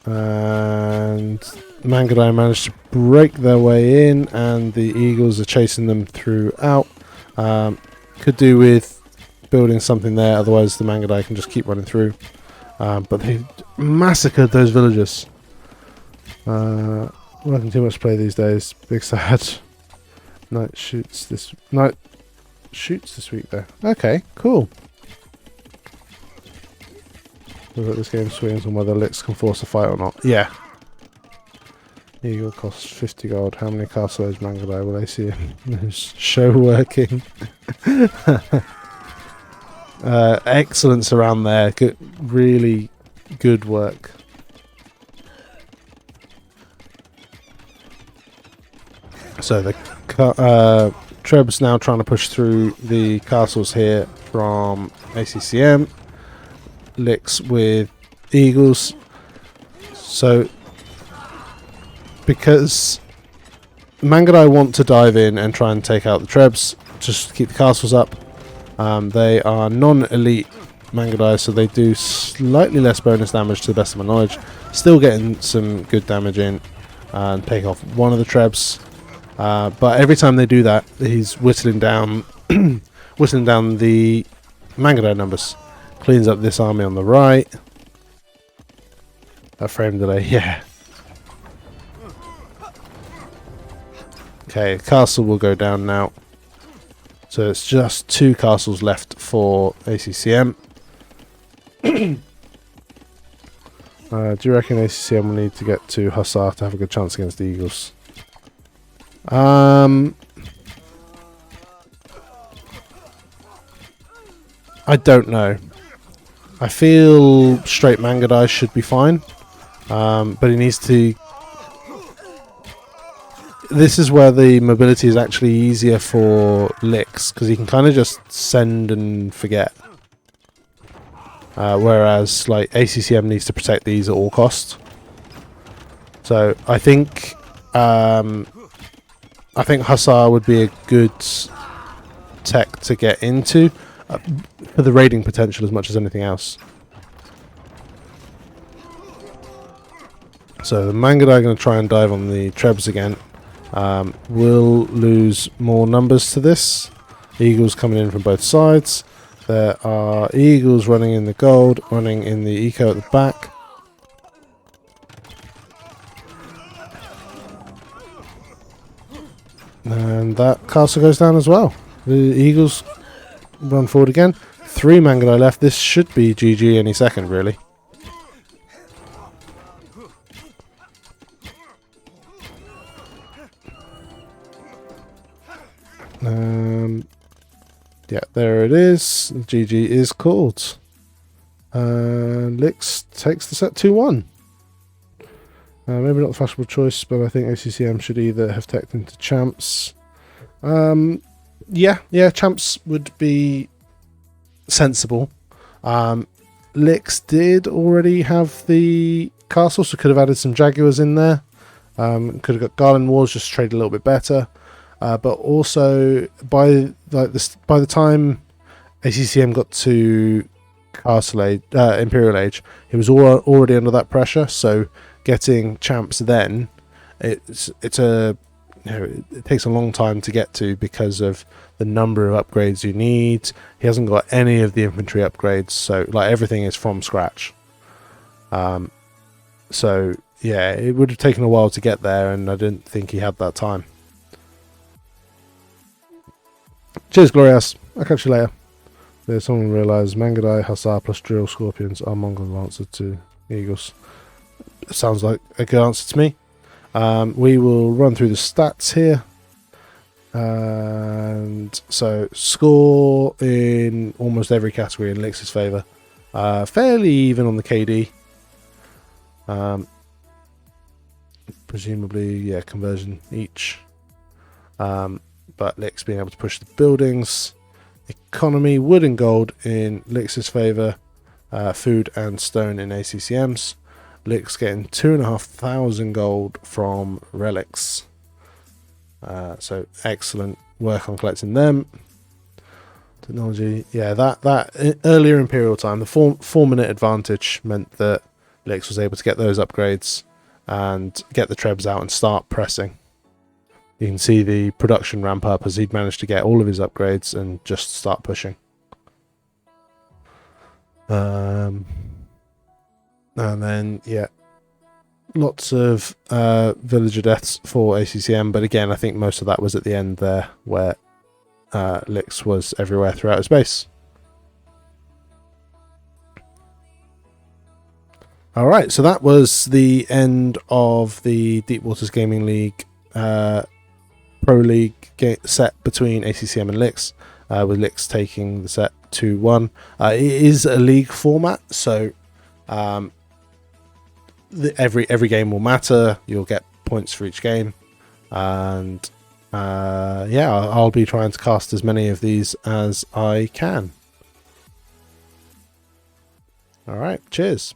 And Mangadai managed to break their way in, and the Eagles are chasing them throughout. Could do with building something there, otherwise the Mangadai can just keep running through. But they massacred those villagers. Working too much to play these days. Big sad. Night shoots this week there. Okay, cool. Look at this game swings on whether Lyx can force a fight or not. Yeah. Eagle costs 50 gold. How many castle age Mangadai will they see him? Show working. Excellence around there. Good, really good work. So the Treb's now trying to push through the castles here from ACCM. Lyx with Eagles. So because Mangadai want to dive in and try and take out the Trebs, just to keep the castles up. They are non-elite Mangadai, so they do slightly less bonus damage to the best of my knowledge. Still getting some good damage in and take off one of the Trebs. But every time they do that, he's whittling down whittling down the Mangadai numbers. Cleans up this army on the right. That frame delay, yeah. Okay, castle will go down now. So it's just 2 castles left for ACCM. Do you reckon ACCM will need to get to Hussar to have a good chance against the Eagles? I don't know. I feel straight Mangadai should be fine, but he needs to... This is where the mobility is actually easier for Lyx, because he can kind of just send and forget. Whereas like ACCM needs to protect these at all costs. So I think Hussar would be a good tech to get into for the raiding potential as much as anything else. So the Mangadai are going to try and dive on the Trebs again. We'll lose more numbers to this. Eagles coming in from both sides. There are Eagles running in the gold, running in the eco at the back. And that castle goes down as well. The Eagles run forward again. 3 Mangadai left. This should be GG any second, really. Yeah, there it is. GG is called. Lyx takes the set 2-1. Maybe not the fashionable choice, but I think ACCM should either have teched into champs. Yeah, champs would be sensible. Lyx did already have the castle, so could have added some Jaguars in there. Could have got Garland Wars, just trade a little bit better. But also by the time ACCM got to Castle Age, Imperial Age, he was already under that pressure. So getting champs then, it takes a long time to get to because of the number of upgrades you need. He hasn't got any of the infantry upgrades, so like everything is from scratch. So yeah, it would have taken a while to get there, and I didn't think he had that time. Cheers, Glorious. I'll catch you later. There's someone realised Mangadai, Hussar plus Drill Scorpions are Mongol answer to Eagles. Sounds like a good answer to me. We will run through the stats here. And so, score in almost every category in Lyx's favour. Fairly even on the KD. Presumably, yeah, conversion each. But Lyx being able to push the buildings. Economy, wood and gold in Lyx's favour. Food and stone in ACCM's. Lyx getting 2,500 gold from relics. So excellent work on collecting them. Technology, yeah, that earlier Imperial time, the 4-minute advantage meant that Lyx was able to get those upgrades and get the Trebs out and start pressing. You can see the production ramp up as he'd managed to get all of his upgrades and just start pushing. And then, yeah, lots of villager deaths for ACCM, but again, I think most of that was at the end there, where Lyx was everywhere throughout his base. Alright, so that was the end of the Deep Waters Gaming League Pro League set between ACCM and Lyx, with Lyx taking the set 2-1. It is a league format, so every game will matter. You'll get points for each game, and yeah, I'll be trying to cast as many of these as I can. All right, cheers.